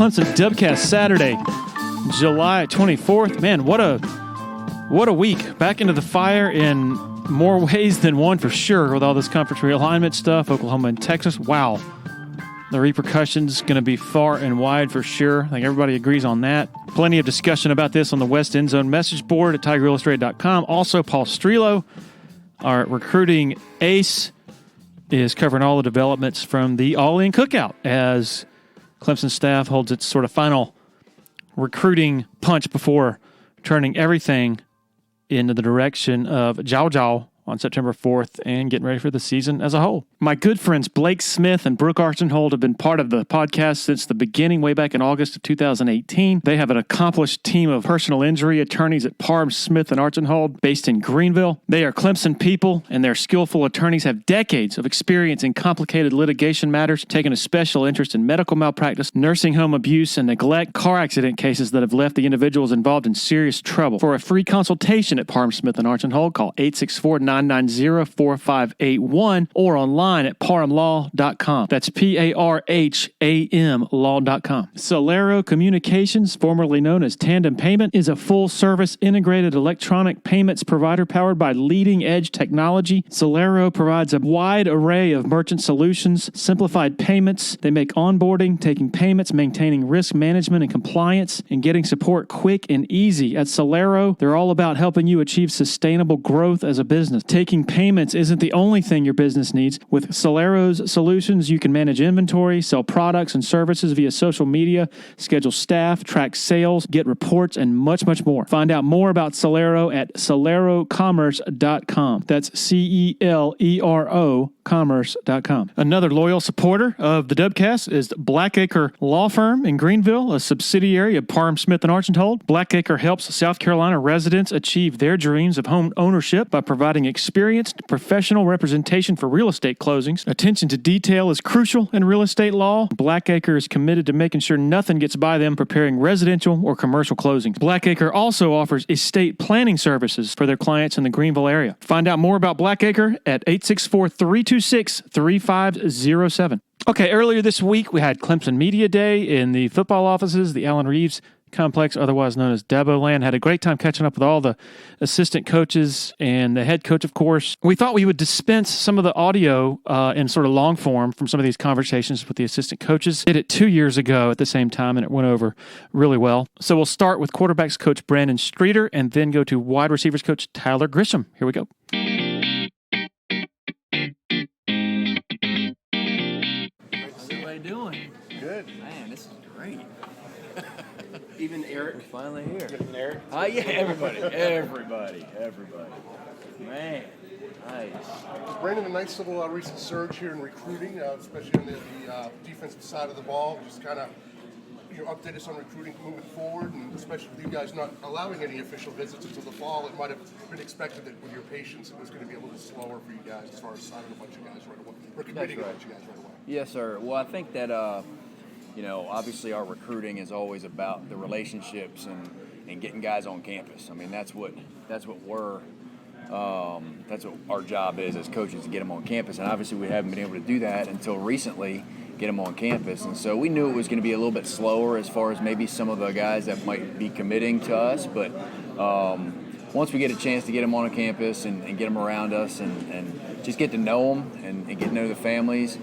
Clemson Dubcast, Saturday, July 24th. Man, what a week. Back into the fire in more ways than one for sure with all this conference realignment stuff, Oklahoma and Texas. Wow. The repercussions going to be far and wide for sure. I think everybody agrees on that. Plenty of discussion about this on the West End Zone message board at TigerIllustrated.com. Also, Paul Strelo, our recruiting ace, is covering all the developments from the All-In Cookout as Clemson staff holds its sort of final recruiting punch before turning everything into the direction of Jiao Jiao on September 4th and getting ready for the season as a whole. My good friends Blake Smith and Brooke Archenhold have been part of the podcast since the beginning, way back in August of 2018. They have an accomplished team of personal injury attorneys at Parham, Smith, and Archenhold based in Greenville. They are Clemson people, and their skillful attorneys have decades of experience in complicated litigation matters, taking a special interest in medical malpractice, nursing home abuse, and neglect, car accident cases that have left the individuals involved in serious trouble. For a free consultation at Parham, Smith, and Archenhold, call 864-990-4581 or online at parhamlaw.com. That's PARHAM law.com. Solero Communications, formerly known as Tandem Payment, is a full-service integrated electronic payments provider powered by leading-edge technology. Solero provides a wide array of merchant solutions, simplified payments. They make onboarding, taking payments, maintaining risk management and compliance, and getting support quick and easy. At Solero, they're all about helping you achieve sustainable growth as a business. Taking payments isn't the only thing your business needs. With Solero's solutions, you can manage inventory, sell products and services via social media, schedule staff, track sales, get reports, and much, much more. Find out more about Solero at solerocommerce.com. That's CELERO commerce.com. Another loyal supporter of the Dubcast is Blackacre Law Firm in Greenville, a subsidiary of Parham, Smith, and Archenhold. Blackacre helps South Carolina residents achieve their dreams of home ownership by providing experienced professional representation for real estate closings. Attention to detail is crucial in real estate law. Blackacre is committed to making sure nothing gets by them preparing residential or commercial closings. Blackacre also offers estate planning services for their clients in the Greenville area. Find out more about Blackacre at 864-326-3507. Okay, earlier this week, we had Clemson Media Day in the football offices, the Allen Reeves Complex, otherwise known as Dabo Land. Had a great time catching up with all the assistant coaches and the head coach, of course. We thought we would dispense some of the audio in sort of long form from some of these conversations with the assistant coaches. Did it 2 years ago at the same time, and it went over really well. So we'll start with quarterbacks coach Brandon Streeter and then go to wide receivers coach Tyler Grisham. Here we go. How's everybody doing? Good. Man, this is great. Even Eric. We're finally here. Even Eric. Yeah, everybody. Man, nice. Brandon, a nice little recent surge here in recruiting, especially on the defensive side of the ball. Just kind of update us on recruiting moving forward, and especially with you guys not allowing any official visits until the fall, it might have been expected that with your patience it was going to be a little slower for you guys as far as signing a bunch of guys right away, or committing a bunch of guys right away. Yes, sir. Well, I think that, obviously our recruiting is always about the relationships and getting guys on campus. I mean, that's what our job is as coaches, to get them on campus. And obviously we haven't been able to do that until recently, get them on campus. And so we knew it was going to be a little bit slower as far as maybe some of the guys that might be committing to us. But once we get a chance to get them on a campus and get them around us and just get to know them and get to know the families,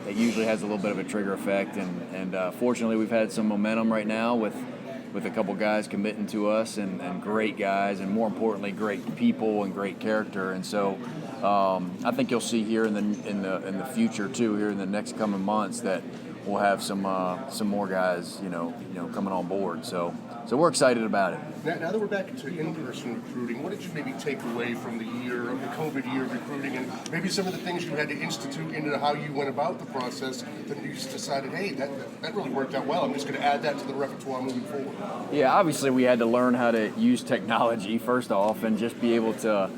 it usually has a little bit of a trigger effect. And fortunately, we've had some momentum right now with a couple guys committing to us and great guys, and more importantly, great people and great character. And so I think you'll see here in the future too, here in the next coming months, that we'll have some more guys, coming on board. So we're excited about it. Now that we're back into in-person recruiting, what did you maybe take away from the COVID year of recruiting, and maybe some of the things you had to institute into how you went about the process that you just decided, hey, that really worked out well, I'm just going to add that to the repertoire moving forward? Yeah, obviously we had to learn how to use technology first off, and just be able to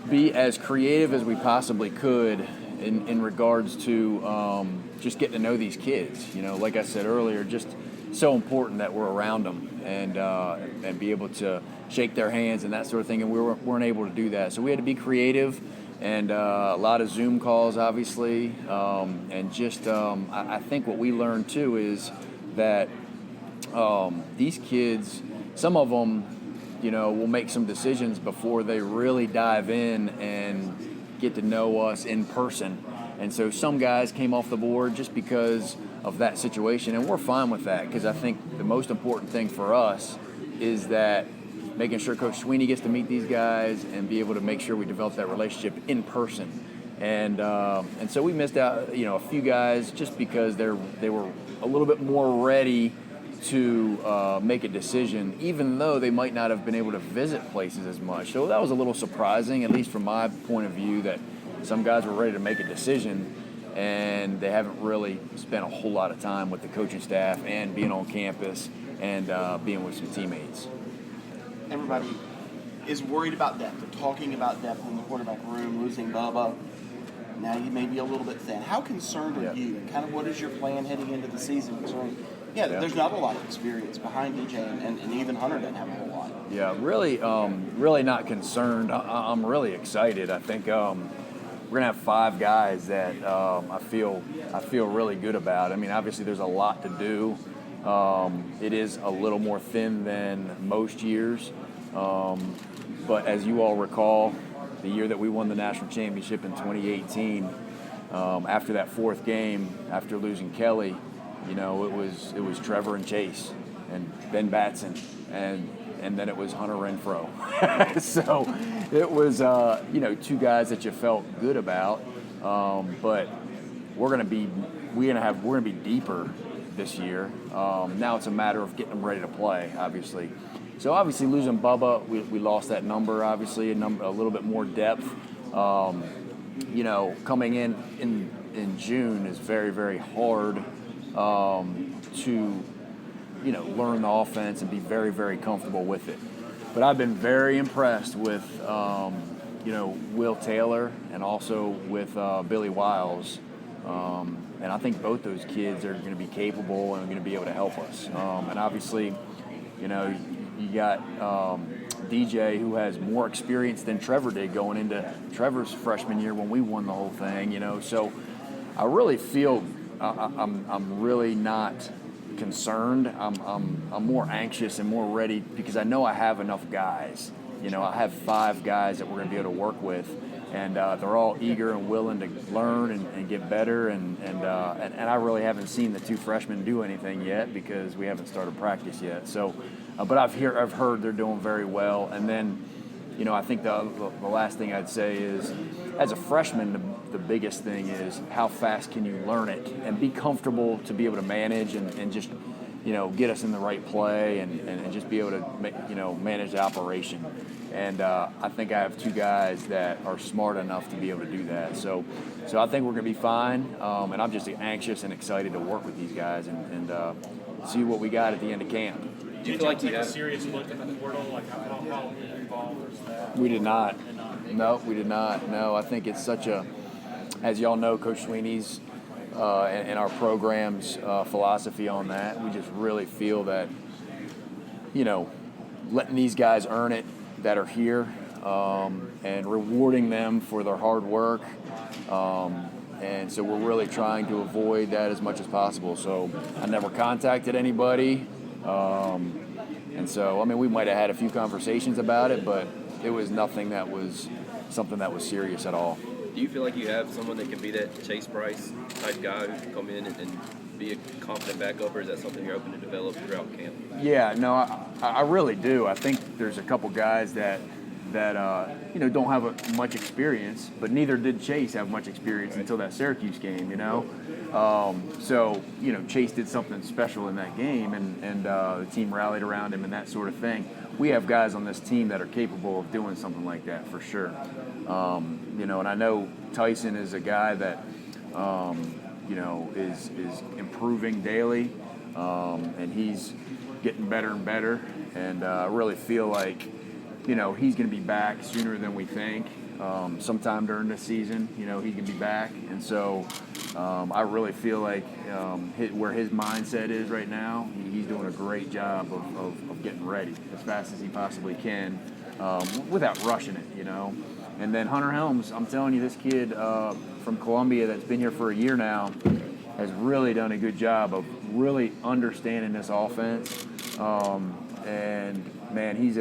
be as creative as we possibly could in regards to just getting to know these kids. Like I said earlier, just so important that we're around them and be able to shake their hands and that sort of thing, and we weren't able to do that. So we had to be creative, and a lot of Zoom calls, obviously, and just I think what we learned too is that these kids, some of them, will make some decisions before they really dive in and get to know us in person. And so some guys came off the board just because of that situation, and we're fine with that because I think the most important thing for us is that making sure Coach Swinney gets to meet these guys and be able to make sure we develop that relationship in person. And so we missed out, a few guys just because they were a little bit more ready to make a decision, even though they might not have been able to visit places as much. So that was a little surprising, at least from my point of view, that some guys were ready to make a decision and they haven't really spent a whole lot of time with the coaching staff and being on campus and being with some teammates. Everybody is worried about depth. They're talking about depth in the quarterback room, losing Bubba. Now you may be a little bit thin. How concerned are you? And kind of what is your plan heading into the season? Concerning, there's not a lot of experience behind DJ, and even Hunter doesn't have a whole lot. Yeah, really not concerned. I'm really excited. I think we're gonna have 5 guys that I feel really good about. I mean, obviously there's a lot to do. It is a little more thin than most years, but as you all recall, the year that we won the national championship in 2018, after that 4th game, after losing Kelly, it was Trevor and Chase and Ben Batson and then it was Hunter Renfro. So it was 2 guys that you felt good about, but we're gonna be deeper this year. Now it's a matter of getting them ready to play, obviously. So obviously losing Bubba, we lost that number, obviously, a little bit more depth. Coming in June is very, very hard to learn the offense and be very, very comfortable with it. But I've been very impressed with Will Taylor and also with Billy Wiles. And I think both those kids are going to be capable and are going to be able to help us. And obviously, you got DJ, who has more experience than Trevor did going into Trevor's freshman year when we won the whole thing. So I really feel I'm really not concerned. I'm more anxious and more ready because I know I have enough guys. I have 5 guys that we're going to be able to work with. And they're all eager and willing to learn and get better. And I really haven't seen the 2 freshmen do anything yet because we haven't started practice yet. So, but I've heard they're doing very well. And then, I think the last thing I'd say is, as a freshman, the biggest thing is how fast can you learn it and be comfortable to be able to manage and just, get us in the right play and just be able to, manage the operation. And I think I have 2 guys that are smart enough to be able to do that. So I think we're going to be fine. And I'm just anxious and excited to work with these guys and see what we got at the end of camp. Do you feel like you have a serious look at the portal? Like how involved was that? We did not. No, we did not. No, I think it's such a, as y'all know, Coach Swinney's and our program's philosophy on that. We just really feel that, letting these guys earn it that are here and rewarding them for their hard work. And so we're really trying to avoid that as much as possible. So I never contacted anybody. And so, we might have had a few conversations about it, but it was nothing that was something that was serious at all. Do you feel like you have someone that can be that Chase Price type guy who can come in and be a confident backup, or is that something you're hoping to develop throughout camp? Yeah, no, I really do. I think there's a couple guys that don't have much experience, but neither did Chase have much experience until that Syracuse game, So, Chase did something special in that game, and the team rallied around him and that sort of thing. We have guys on this team that are capable of doing something like that for sure. And I know Tyson is a guy that, is improving daily, and he's getting better and better. And I really feel like, he's going to be back sooner than we think. Sometime during this season, he can be back. And so I really feel like where his mindset is right now, he's doing a great job of getting ready as fast as he possibly can without rushing it, And then Hunter Helms, I'm telling you, this kid from Columbia that's been here for a year now has really done a good job of really understanding this offense. And man, he's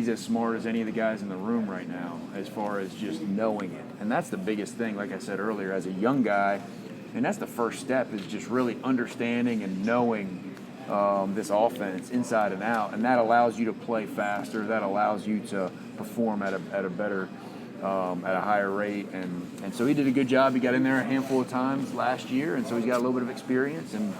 as smart as any of the guys in the room right now as far as just knowing it. And that's the biggest thing, like I said earlier, as a young guy. And that's the first step, is just really understanding and knowing this offense inside and out. And that allows you to play faster. That allows you to perform at a better, at a higher rate. And so he did a good job. He got in there a handful of times last year, and so he's got a little bit of experience. And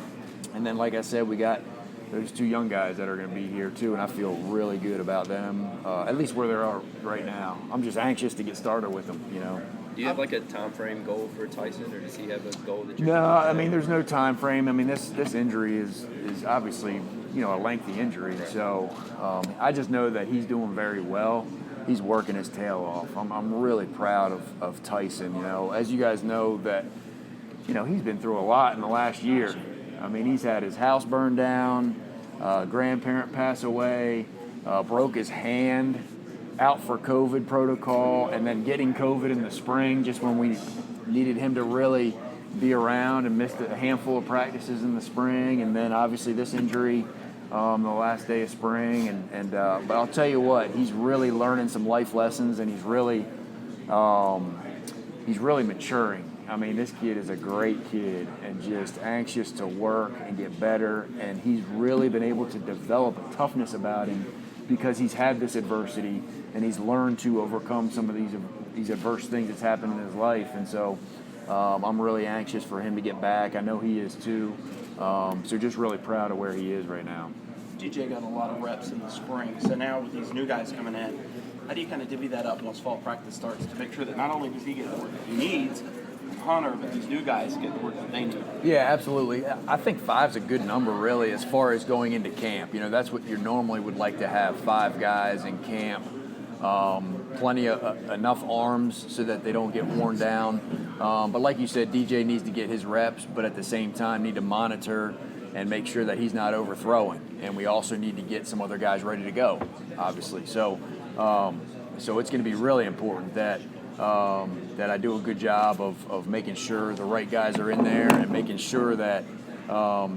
then, like I said, we got those 2 young guys that are going to be here too, and I feel really good about them, at least where they are right now. I'm just anxious to get started with them, you know. Do you have like a time frame goal for Tyson, or does he have a goal that you're? No, I mean, there's no time frame. I mean, this injury is obviously, you know, a lengthy injury. Right. So I just know that he's doing very well. He's working his tail off. I'm really proud of Tyson. You know, as you guys know, that, you know, he's been through a lot in the last year. I mean, he's had his house burned down, grandparent pass away, broke his hand, out for COVID protocol, and then getting COVID in the spring just when we needed him to really be around, and missed a handful of practices in the spring, and then obviously this injury the last day of spring. But I'll tell you what, he's really learning some life lessons, and he's really maturing. I mean, this kid is a great kid and just anxious to work and get better, and he's really been able to develop a toughness about him because he's had this adversity and he's learned to overcome some of these adverse things that's happened in his life. And so I'm really anxious for him to get back. I know he is too. So just really proud of where he is right now. DJ got a lot of reps in the spring, so now with these new guys coming in, how do you kind of divvy that up once fall practice starts to make sure that not only does he get the work that he needs, Hunter, but these new guys get the work that they need? Yeah, absolutely. I think 5's a good number, really, as far as going into camp. You know, that's what you normally would like to have, 5 guys in camp. Plenty of enough arms so that they don't get worn down. But like you said, DJ needs to get his reps, but at the same time need to monitor and make sure that he's not overthrowing. And we also need to get some other guys ready to go, obviously. So it's going to be really important that I do a good job of making sure the right guys are in there and making sure that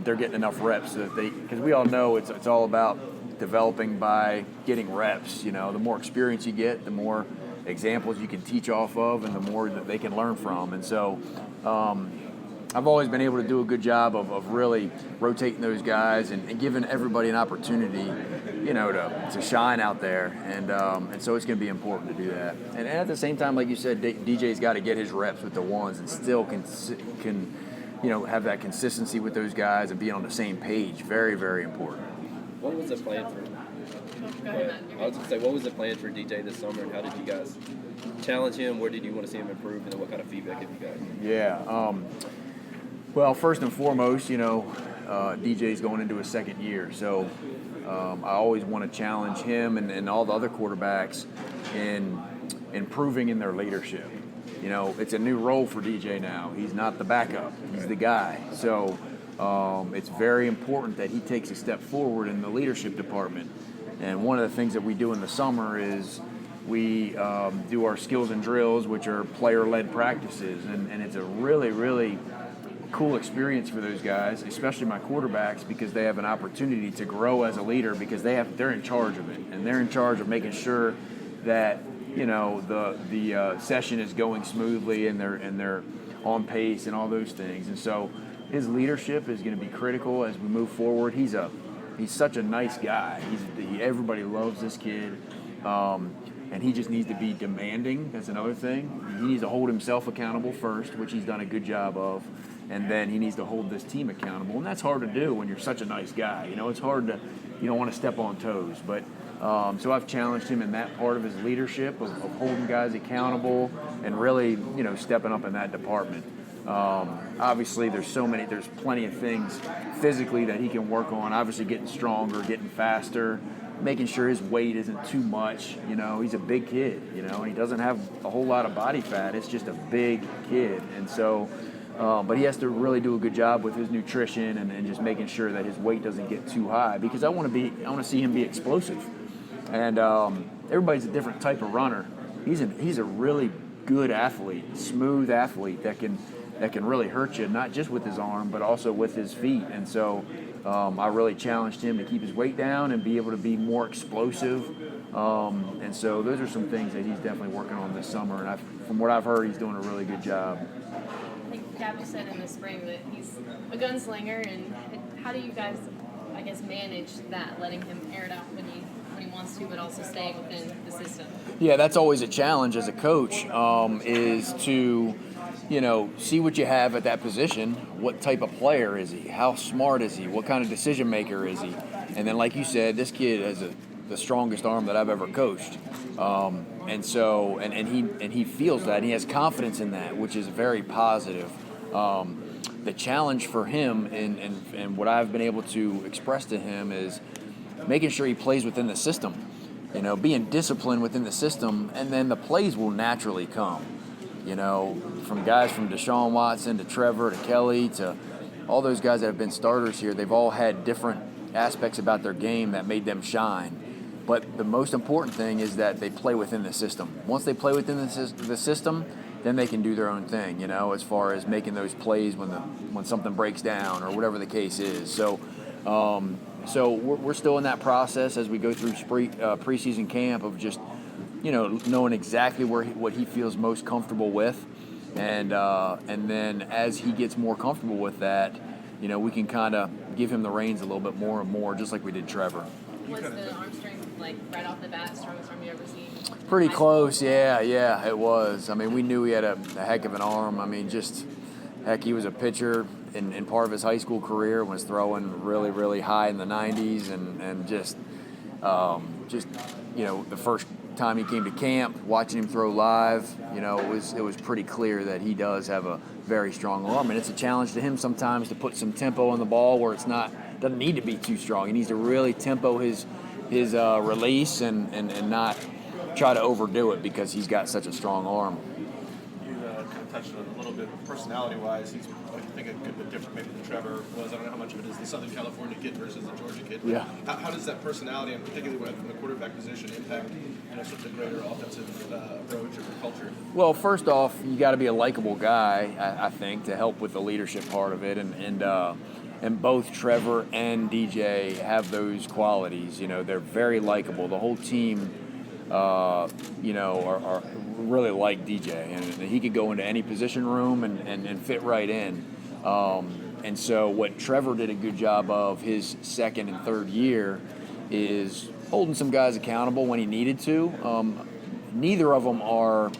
they're getting enough reps so that because we all know it's all about developing by getting reps. You know, the more experience you get, the more examples you can teach off of, and the more that they can learn from. And so I've always been able to do a good job of really rotating those guys and giving everybody an opportunity, you know, to shine out there. And so it's going to be important to do that. And at the same time, like you said, DJ's got to get his reps with the ones and still can you know, have that consistency with those guys and be on the same page. Very, very important. What was the plan for? I was going to say, what was the plan for DJ this summer, and how did you guys challenge him? Where did you want to see him improve, and then what kind of feedback have you got? Yeah. Well, first and foremost, you know, DJ's going into his second year, so I always want to challenge him and all the other quarterbacks in improving in their leadership. You know, it's a new role for DJ now. He's not the backup. He's the guy. So it's very important that he takes a step forward in the leadership department. And one of the things that we do in the summer is we do our skills and drills, which are player-led practices. And it's a really, really cool experience for those guys, especially my quarterbacks, because they have an opportunity to grow as a leader because they're in charge of it. And they're in charge of making sure that, you know, the session is going smoothly and they're on pace and all those things. And so his leadership is going to be critical as we move forward. He's such a nice guy. Everybody loves this kid, and he just needs to be demanding. That's another thing. He needs to hold himself accountable first, which he's done a good job of, and then he needs to hold this team accountable. And that's hard to do when you're such a nice guy. You know, it's hard to, you don't want to step on toes, but. So I've challenged him in that part of his leadership of holding guys accountable and really, you know, stepping up in that department. Obviously, there's plenty of things physically that he can work on. Obviously, getting stronger, getting faster, making sure his weight isn't too much. You know, he's a big kid, you know, and he doesn't have a whole lot of body fat. It's just a big kid. And so, but he has to really do a good job with his nutrition and just making sure that his weight doesn't get too high, because I want to see him be explosive. And everybody's a different type of runner. He's a really good athlete, smooth athlete that can that can really hurt you, not just with his arm, but also with his feet. And so I really challenged him to keep his weight down and be able to be more explosive. And so those are some things that he's definitely working on this summer. And from what I've heard, he's doing a really good job. I think Dabo said in the spring that he's a gunslinger, and how do you guys, I guess, manage that, letting him air it out when he wants to, but also staying within the system? Yeah, that's always a challenge as a coach, is to, see what you have at that position. What type of player is he? How smart is he? What kind of decision maker is he? And then, like you said, this kid has the strongest arm that I've ever coached. And so, and he feels that, and he has confidence in that, which is very positive. The challenge for him and what I've been able to express to him is making sure he plays within the system, being disciplined within the system, and then the plays will naturally come. From guys from Deshaun Watson to Trevor to Kelly to all those guys that have been starters here, they've all had different aspects about their game that made them shine. But the most important thing is that they play within the system. Once they play within the system, then they can do their own thing, as far as making those plays when something breaks down or whatever the case is. So we're still in that process as we go through preseason camp of just, knowing exactly what he feels most comfortable with. And then as he gets more comfortable with that, we can kind of give him the reins a little bit more and more, just like we did Trevor. Was the arm strength, right off the bat, strongest arm you ever seen? Pretty close, yeah, it was. I mean, we knew he had a heck of an arm. I mean, he was a pitcher in part of his high school career, was throwing really, really high in the 90s, and the first time he came to camp, watching him throw live, it was pretty clear that he does have a very strong arm, and it's a challenge to him sometimes to put some tempo on the ball where doesn't need to be too strong. He needs to really tempo his release and not try to overdo it because he's got such a strong arm. You kind of touched on it a little bit, personality-wise. He's, I think, a good bit different maybe than Trevor was. I don't know how much of it is the Southern California kid versus the Georgia kid. Yeah. How does that personality, and particularly from the quarterback position, impact sort of the greater offensive approach or culture? Well, first off, you got to be a likable guy, I think, to help with the leadership part of it, and both Trevor and DJ have those qualities. They're very likable. The whole team, are really like DJ, and he could go into any position room and fit right in. And so what Trevor did a good job of his second and third year is holding some guys accountable when he needed to. Neither of them are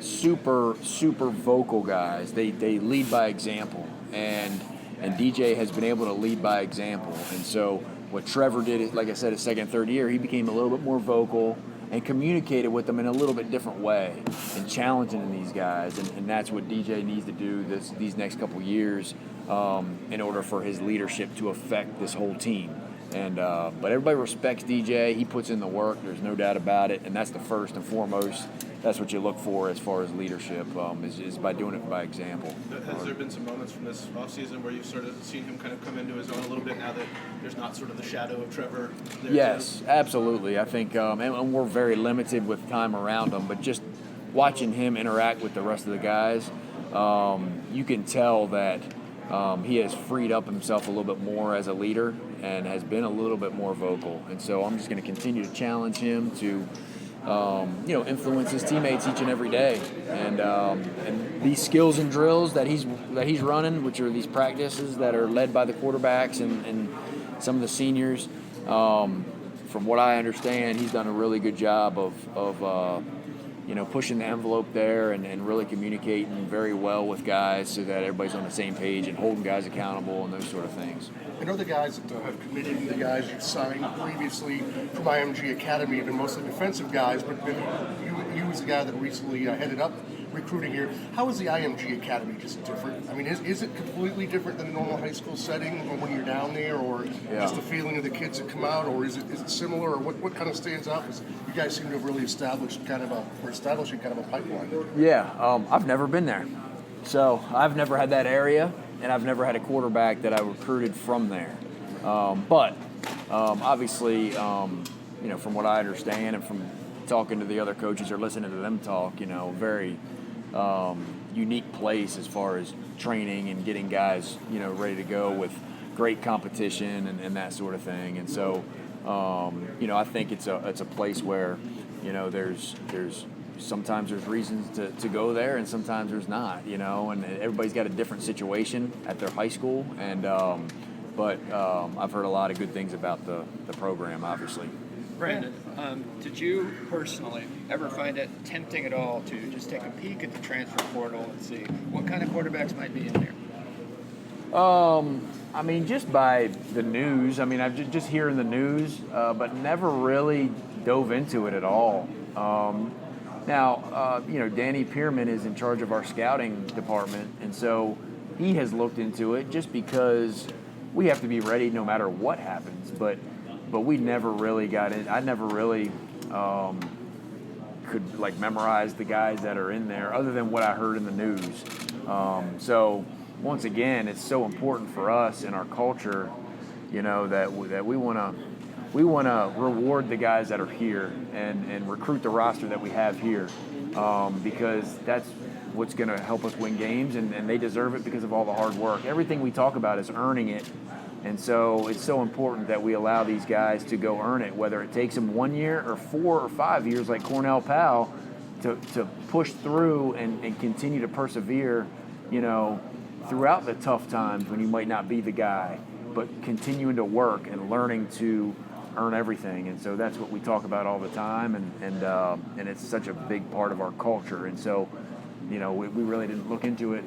super vocal guys. They lead by example, and DJ has been able to lead by example. And so what Trevor did, like I said, his second and third year, he became a little bit more vocal and communicated with them in a little bit different way and challenging these guys. And that's what DJ needs to do these next couple years in order for his leadership to affect this whole team. But everybody respects DJ. He puts in the work. There's no doubt about it. And that's the first and foremost. That's what you look for as far as leadership, is by doing it by example. Has there been some moments from this offseason where you've sort of seen him kind of come into his own a little bit now that there's not sort of the shadow of Trevor there? Yes, absolutely. I think, and we're very limited with time around him, but just watching him interact with the rest of the guys, you can tell that he has freed up himself a little bit more as a leader and has been a little bit more vocal. And so I'm just going to continue to challenge him to influence his teammates each and every day, and these skills and drills that he's running, which are these practices that are led by the quarterbacks and some of the seniors. From what I understand, he's done a really good job of pushing the envelope there and really communicating very well with guys so that everybody's on the same page and holding guys accountable and those sort of things. I know the guys that have committed and the guys you've signed previously from IMG Academy have been mostly defensive guys, but you as the guy that recently headed up recruiting here, how is the IMG Academy just different? I mean, is it completely different than a normal high school setting when you're down there, or just the feeling of the kids that come out, or is it similar, or what kind of stands out? Because you guys seem to have really establishing kind of a pipeline. Yeah, I've never been there. So I've never had that area, and I've never had a quarterback that I recruited from there. But obviously, from what I understand and from talking to the other coaches or listening to them talk, very unique place as far as training and getting guys, ready to go with great competition and that sort of thing. And so, I think it's a place where, there's sometimes there's reasons to go there and sometimes there's not, and everybody's got a different situation at their high school. And, but I've heard a lot of good things about the program, obviously. Brandon, did you personally ever find it tempting at all to just take a peek at the transfer portal and see what kind of quarterbacks might be in there? Just by the news. I've just hearing the news, but never really dove into it at all. Now, Danny Pearman is in charge of our scouting department, and so he has looked into it just because we have to be ready no matter what happens. But we never really got in. I never really could memorize the guys that are in there, other than what I heard in the news. So once again, it's so important for us in our culture, that we want to reward the guys that are here and recruit the roster that we have here, because that's what's going to help us win games, and they deserve it because of all the hard work. Everything we talk about is earning it. And so it's so important that we allow these guys to go earn it, whether it takes them 1 year or 4 or 5 years like Cornell Powell to push through and continue to persevere, throughout the tough times when you might not be the guy, but continuing to work and learning to earn everything. And so that's what we talk about all the time, and it's such a big part of our culture. And so, we really didn't look into it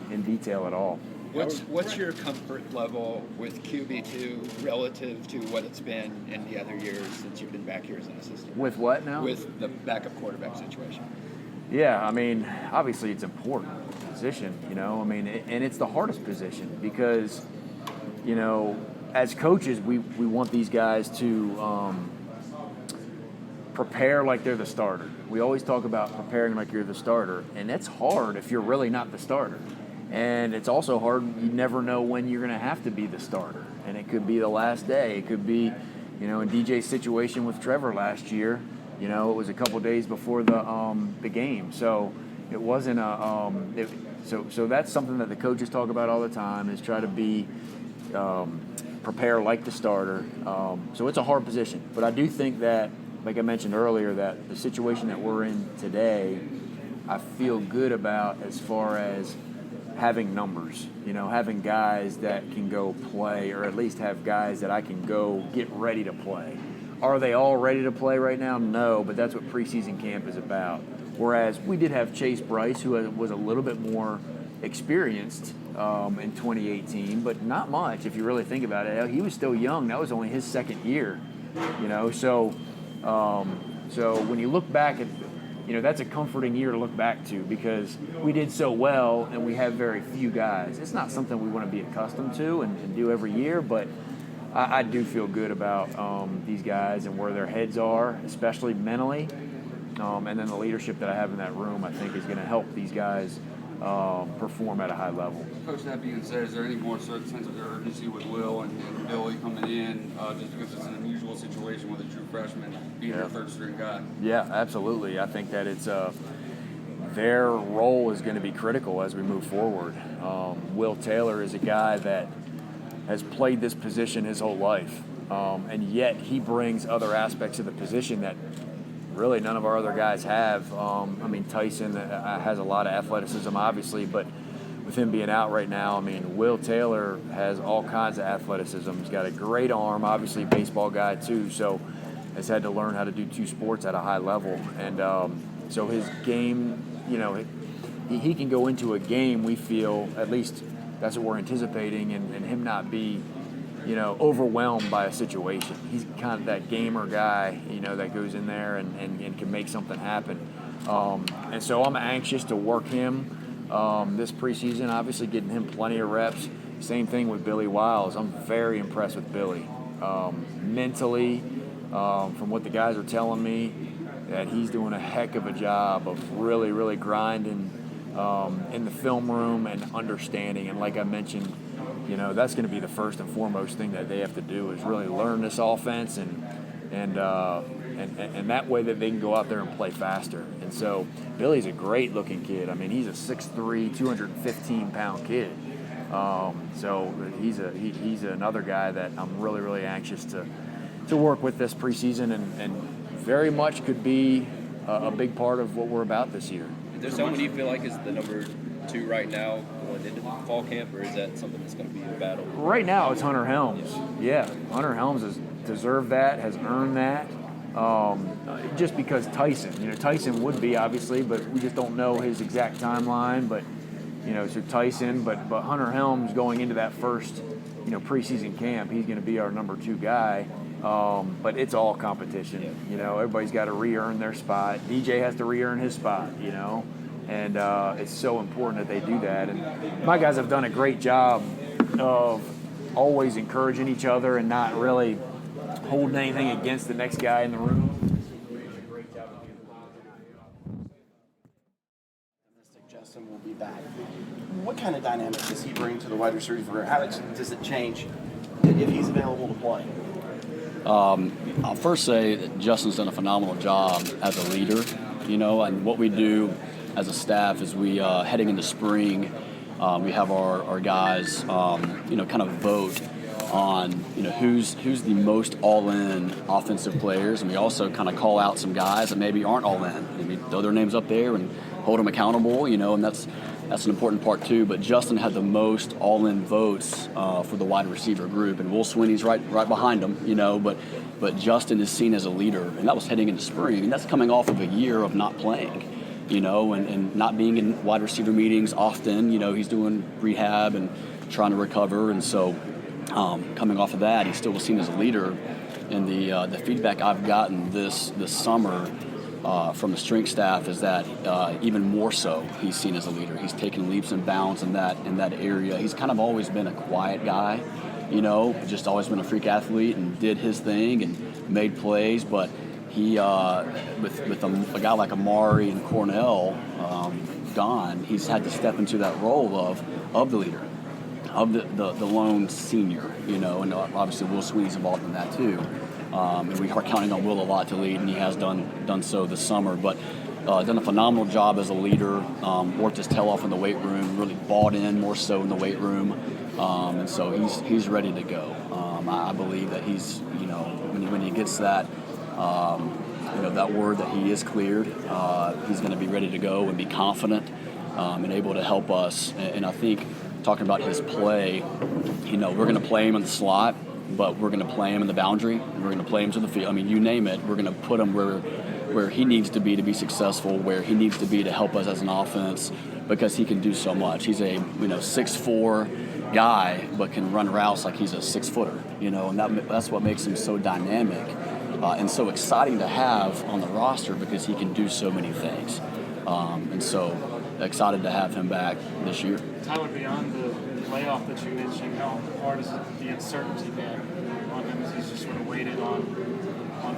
in detail at all. What's your comfort level with QB2 relative to what it's been in the other years since you've been back here as an assistant? With what now? With the backup quarterback situation. Yeah, obviously it's an important position, and it's the hardest position because, as coaches, we want these guys to prepare like they're the starter. We always talk about preparing like you're the starter, and that's hard if you're really not the starter. And it's also hard. You never know when you're going to have to be the starter. And it could be the last day. It could be, in DJ's situation with Trevor last year, it was a couple days before the game. So it wasn't so that's something that the coaches talk about all the time, is try to be prepare like the starter. So it's a hard position. But I do think that, like I mentioned earlier, that the situation that we're in today, I feel good about as far as having numbers, having guys that can go play, or at least have guys that I can go get ready to play. Are they all ready to play right now? No, but that's what preseason camp is about. Whereas we did have Chase Bryce, who was a little bit more experienced in 2018, but not much if you really think about it. He was still young. That was only his second year, So when you look back at, that's a comforting year to look back to, because we did so well and we have very few guys. It's not something we want to be accustomed to and do every year, but I do feel good about these guys and where their heads are, especially mentally. And then the leadership that I have in that room, I think, is going to help these guys perform at a high level. Coach, that being said, is there any more sort of sense of urgency with Will and Billy coming in, just because it's an unusual situation with a true freshman being your third string guy? Yeah, absolutely. I think that it's their role is going to be critical as we move forward. Will Taylor is a guy that has played this position his whole life, and yet he brings other aspects of the position that really none of our other guys have. Tyson has a lot of athleticism, obviously, but with him being out right now, Will Taylor has all kinds of athleticism. He's got a great arm, obviously baseball guy too, so has had to learn how to do two sports at a high level. And so his game, he can go into a game, we feel, at least that's what we're anticipating, and him not be overwhelmed by a situation. He's kind of that gamer guy, that goes in there and can make something happen. And so I'm anxious to work him this preseason, obviously getting him plenty of reps. Same thing with Billy Wiles. I'm very impressed with Billy. Mentally, from what the guys are telling me, that he's doing a heck of a job of really, really grinding in the film room and understanding. And like I mentioned, that's going to be the first and foremost thing that they have to do, is really learn this offense and and that way that they can go out there and play faster. And so Billy's a great looking kid. I mean, he's a 6'3", 215-pound kid. So he's another guy that I'm really, really anxious to work with this preseason, and very much could be a big part of what we're about this year. Is there someone you feel like is the number 2 right now going into the fall camp, or is that something that's going to be a battle? Right now, it's Hunter Helms. Yeah, Hunter Helms has deserved that, has earned that. Just because Tyson would be, obviously, but we just don't know his exact timeline. But so Tyson, but Hunter Helms going into that first preseason camp, he's going to be our number 2 guy. But it's all competition. Everybody's got to re-earn their spot. DJ has to re-earn his spot. And it's so important that they do that. And my guys have done a great job of always encouraging each other and not really holding anything against the next guy in the room. Justin will be back. What kind of dynamic does he bring to the wide receiver room? How does it change if he's available to play? I'll first say that Justin's done a phenomenal job as a leader, and what we do as a staff is we, heading into spring, we have our guys, kind of vote on, who's the most all-in offensive players, and we also kind of call out some guys that maybe aren't all-in, and we throw their names up there and hold them accountable, and that's an important part too. But Justin had the most all-in votes for the wide receiver group, and Will Swinney's right behind him, but Justin is seen as a leader, and that was heading into spring, and that's coming off of a year of not playing, and not being in wide receiver meetings often. He's doing rehab and trying to recover, and so coming off of that, he still was seen as a leader. And the feedback I've gotten this summer from the strength staff is that even more so, he's seen as a leader. He's taken leaps and bounds in that area. He's kind of always been a quiet guy, just always been a freak athlete and did his thing and made plays. But he, with a guy like Amari and Cornell gone, he's had to step into that role of the leader, of the lone senior, and obviously Will Swinney's involved in that too. And we are counting on Will a lot to lead, and he has done so this summer. But done a phenomenal job as a leader. Worked his tail off in the weight room. Really bought in more so in the weight room, and so he's ready to go. I believe that he's when he gets that that word that he is cleared, he's going to be ready to go and be confident and able to help us. And I think talking about his play, we're going to play him in the slot, but we're going to play him in the boundary, and we're going to play him to the field. I mean, you name it, we're going to put him where he needs to be successful, where he needs to be to help us as an offense, because he can do so much. He's a 6'4" guy, but can run routes like he's a 6-footer, and that's what makes him so dynamic and so exciting to have on the roster, because he can do so many things. And so excited to have him back this year. Tyler, beyond the layoff that you mentioned, how hard has the uncertainty been on him as he's just sort of waited on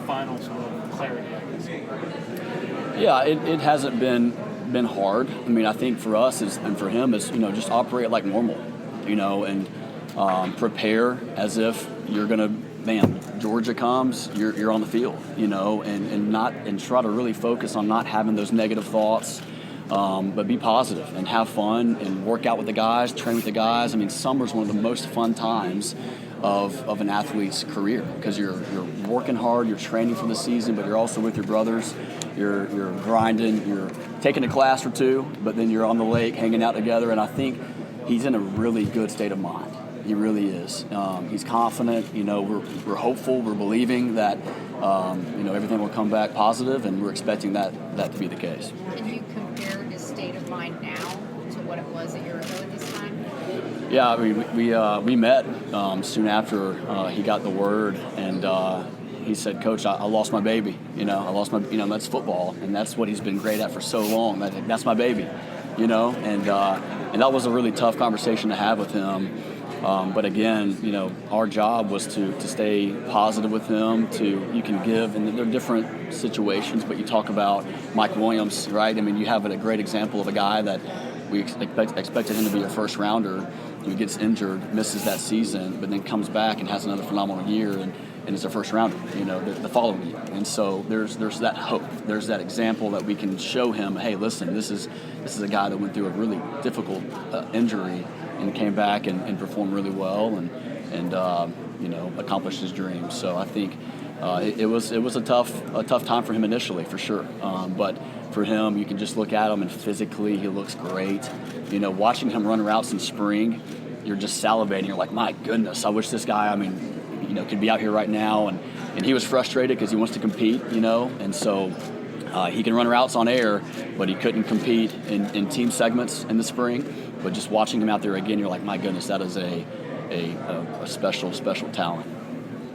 final sort of clarity, I guess? Yeah, it hasn't been hard. I mean, I think for us and for him is just operate like normal, and prepare as if you're gonna. Georgia comes, you're on the field, and try to really focus on not having those negative thoughts. But be positive and have fun and work out with the guys, train with the guys. I mean, summer's one of the most fun times of an athlete's career, because you're working hard, you're training for the season, but you're also with your brothers. You're grinding, you're taking a class or two, but then you're on the lake hanging out together. And I think he's in a really good state of mind. He really is. He's confident. We're hopeful. We're believing that everything will come back positive, and we're expecting that to be the case. Can you compare his state of mind now to what it was a year ago at this time? Yeah, I mean, we met soon after he got the word, and he said, "Coach, I lost my baby. I lost my. That's football, and that's what he's been great at for so long. That's my baby. And that was a really tough conversation to have with him." But again, our job was to stay positive with him. You can give, and there are different situations, but you talk about Mike Williams, right? I mean, you have a great example of a guy that we expected him to be a first rounder. He gets injured, misses that season, but then comes back and has another phenomenal year. and it's a first rounder, the following year. And so there's that hope. There's that example that we can show him, hey, listen, this is a guy that went through a really difficult injury and came back and performed really well and accomplished his dreams. So I think it was a tough time for him initially, for sure. But for him, you can just look at him and physically he looks great. Watching him run routes in spring, you're just salivating. You're like, my goodness, I wish this guy, could be out here right now. And he was frustrated because he wants to compete, and so he can run routes on air, but he couldn't compete in team segments in the spring. But just watching him out there again, you're like, my goodness, that is a special talent.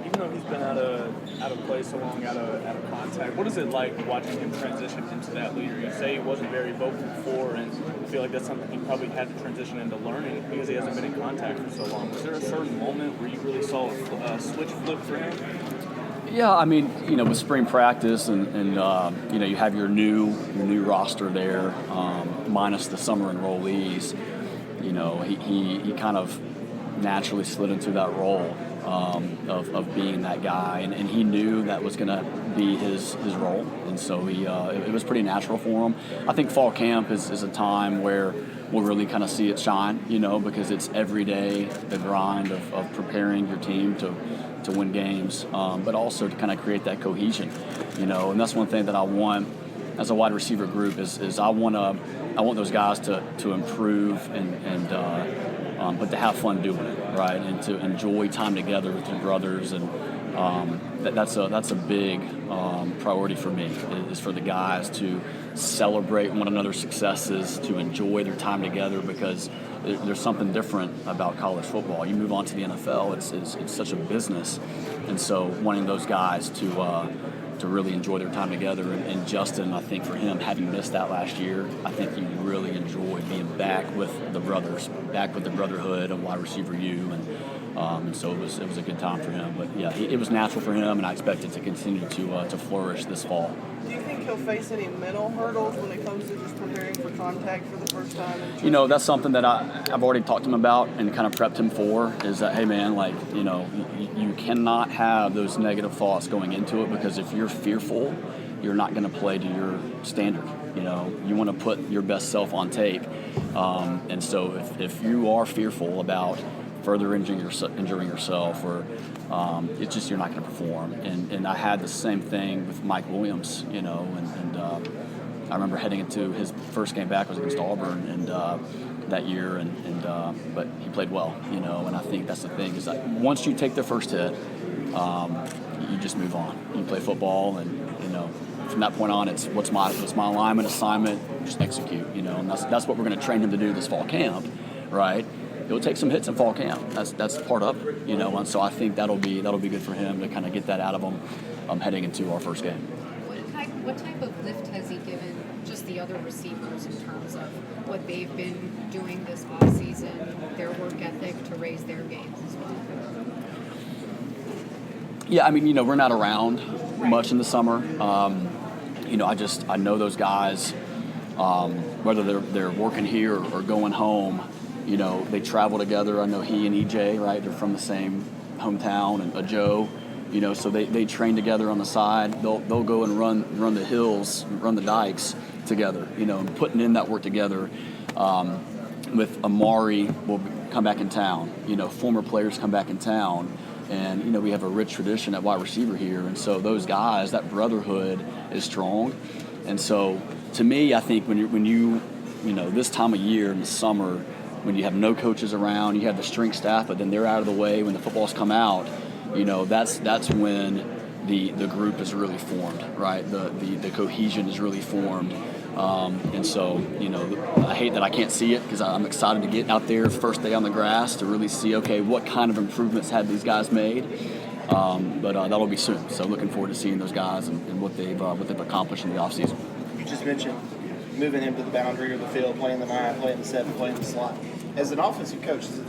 Even though he's been out of play so long, out of contact, what is it like watching him transition into that leader? You say he wasn't very vocal before, and I feel like that's something he probably had to transition into learning because he hasn't been in contact for so long. Was there a certain moment where you really saw a switch flip for him? Yeah, with spring practice and you have your new roster there, minus the summer enrollees. He kind of naturally slid into that role of being that guy, and he knew that was going to be his role, and so it was pretty natural for him. I think fall camp is a time where we'll really kind of see it shine, because it's every day the grind of preparing your team to win games, but also to kind of create that cohesion, and that's one thing that I want as a wide receiver group is I want those guys to improve but to have fun doing it, right, and to enjoy time together with your brothers, and that's a big priority for me is for the guys to celebrate one another's successes, to enjoy their time together, because there's something different about college football. You move on to the NFL, it's such a business, and so wanting those guys to really enjoy their time together. And Justin, I think for him, having missed that last year, I think he really enjoyed being back with the brothers, back with the brotherhood of wide receiver U, and so it was a good time for him. But yeah, it was natural for him, and I expect it to continue to flourish this fall. Do you think he'll face any mental hurdles when it comes to just preparing for contact for the first time? That's something that I've already talked to him about and kind of prepped him for, is that, hey man, you cannot have those negative thoughts going into it, because if you're fearful, you're not going to play to your standard. You want to put your best self on tape. And so if you are fearful about further injuring yourself, or it's just you're not going to perform. And I had the same thing with Mike Williams, and I remember heading into his first game back was against Auburn and that year, but he played well, and I think that's the thing, is that once you take the first hit, you just move on. You play football, and from that point on, it's what's my alignment, assignment, just execute, and that's what we're going to train him to do this fall camp, right? It'll take some hits in fall camp. That's part of it, and so I think that'll be good for him to kind of get that out of him heading into our first game. What type of lift has he given just the other receivers in terms of what they've been doing this offseason, their work ethic to raise their games as well? Yeah, we're not around much in the summer. I know those guys, whether they're working here or going home, they travel together. I know he and EJ, right? They're from the same hometown, and Joe, so they train together on the side. They'll go and run the hills, run the dikes together, and putting in that work together. With Amari will come back in town. Former players come back in town. And, we have a rich tradition at wide receiver here. And so those guys, that brotherhood is strong. And so to me, I think when you this time of year in the summer, when you have no coaches around, you have the strength staff, but then they're out of the way when the footballs come out, that's when the group is really formed, right? The cohesion is really formed. And so, I hate that I can't see it, because I'm excited to get out there first day on the grass to really see, okay, what kind of improvements have these guys made. But that'll be soon. So looking forward to seeing those guys and what they've accomplished in the offseason. You just mentioned moving him to the boundary of the field, playing the 9, playing the 7, playing the slot. As an offensive coach, does it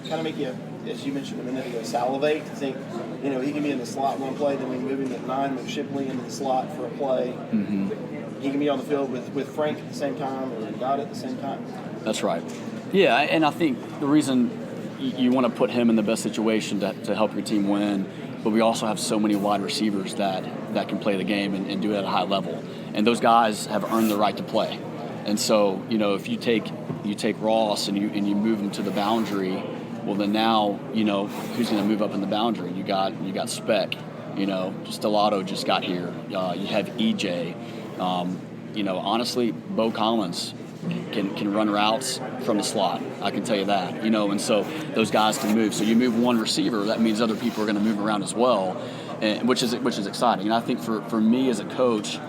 kind of make you, as you mentioned a minute ago, salivate to think, he can be in the slot one play, then we move him to 9, move Shipley into the slot for a play. Mm-hmm. He can be on the field with Frank at the same time, or Dodd at the same time. That's right. Yeah, and I think the reason you want to put him in the best situation to help your team win but we also have so many wide receivers that can play the game and do it at a high level. And those guys have earned the right to play. And so, if you take Ross and you move him to the boundary, well then now, who's going to move up in the boundary? You got Speck, Stellato just got here. You have EJ. Honestly, Bo Collins can run routes from the slot. I can tell you that, and so those guys can move. So you move one receiver, that means other people are going to move around as well, which is exciting. And I think for me as a coach,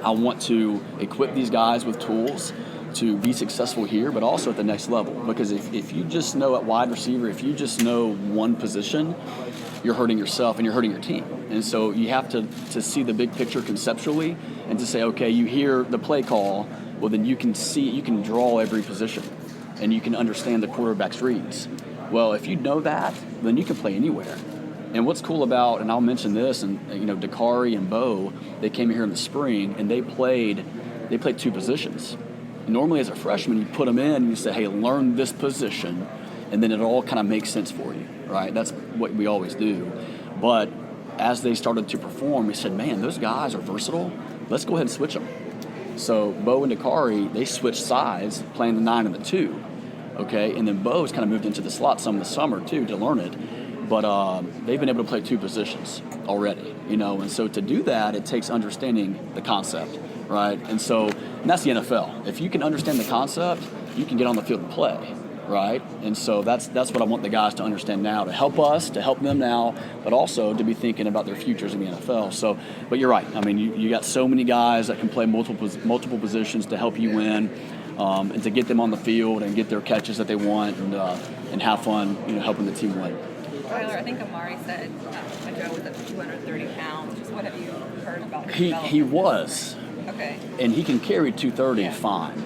I want to equip these guys with tools to be successful here, but also at the next level. Because if you just know at wide receiver, if you just know one position, you're hurting yourself and you're hurting your team. And so you have to see the big picture conceptually and to say, okay, you hear the play call, well then you can draw every position and you can understand the quarterback's reads. Well, if you know that, then you can play anywhere. And what's cool about, and I'll mention this, and Dakari and Bo, they came here in the spring and they played 2 positions. Normally as a freshman, you put them in and you say, hey, learn this position, and then it all kind of makes sense for you, right? That's what we always do. But as they started to perform, we said, man, those guys are versatile. Let's go ahead and switch them. So Bo and Dakari, they switched sides, playing the 9 and the 2, okay? And then Bo's kind of moved into the slot some of the summer too to learn it. But they've been able to play 2 positions already, and so to do that, it takes understanding the concept, right? And that's the NFL. If you can understand the concept, you can get on the field and play, right? And so that's what I want the guys to understand now, to help us, to help them now, but also to be thinking about their futures in the NFL. So, but you're right. I mean, you got so many guys that can play multiple positions to help you win, and to get them on the field and get their catches that they want, and have fun, helping the team win. Tyler, I think Amari said Joe was at 230 pounds. Just what have you heard about his He development? was. Okay. And he can carry 230 fine.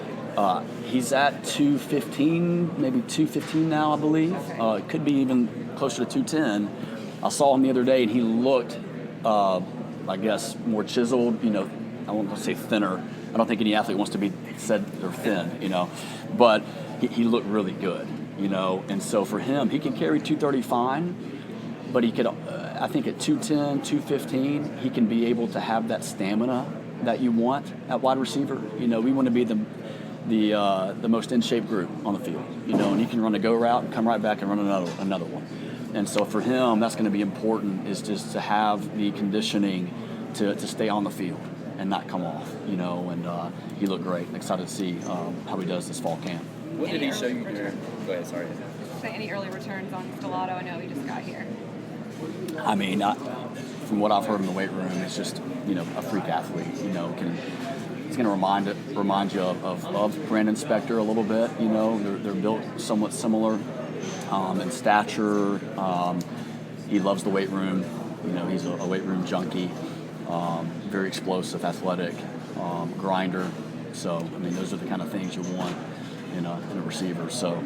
He's at 215, maybe 215 now, I believe. Okay. It could be even closer to 210. I saw him the other day, and he looked, I guess, more chiseled. I won't say thinner. I don't think any athlete wants to be said they're thin, But he looked really good. And so for him, he can carry 230 fine, but he could, I think at 210, 215, he can be able to have that stamina that you want at wide receiver. We want to be the most in shape group on the field, and he can run a go route and come right back and run another one. And so for him, that's going to be important, is just to have the conditioning to stay on the field and not come off, and he looked great. I'm excited to see how he does this fall camp. What did he show you there? Go ahead, sorry. Say any early returns on Stellato? I know he just got here. I mean, from what I've heard in the weight room, it's just, a freak athlete. He's going to remind you of Brandon Spector a little bit. They're built somewhat similar in stature. He loves the weight room. He's a weight room junkie. Very explosive, athletic, grinder. So, I mean, those are the kind of things you want in a receiver. So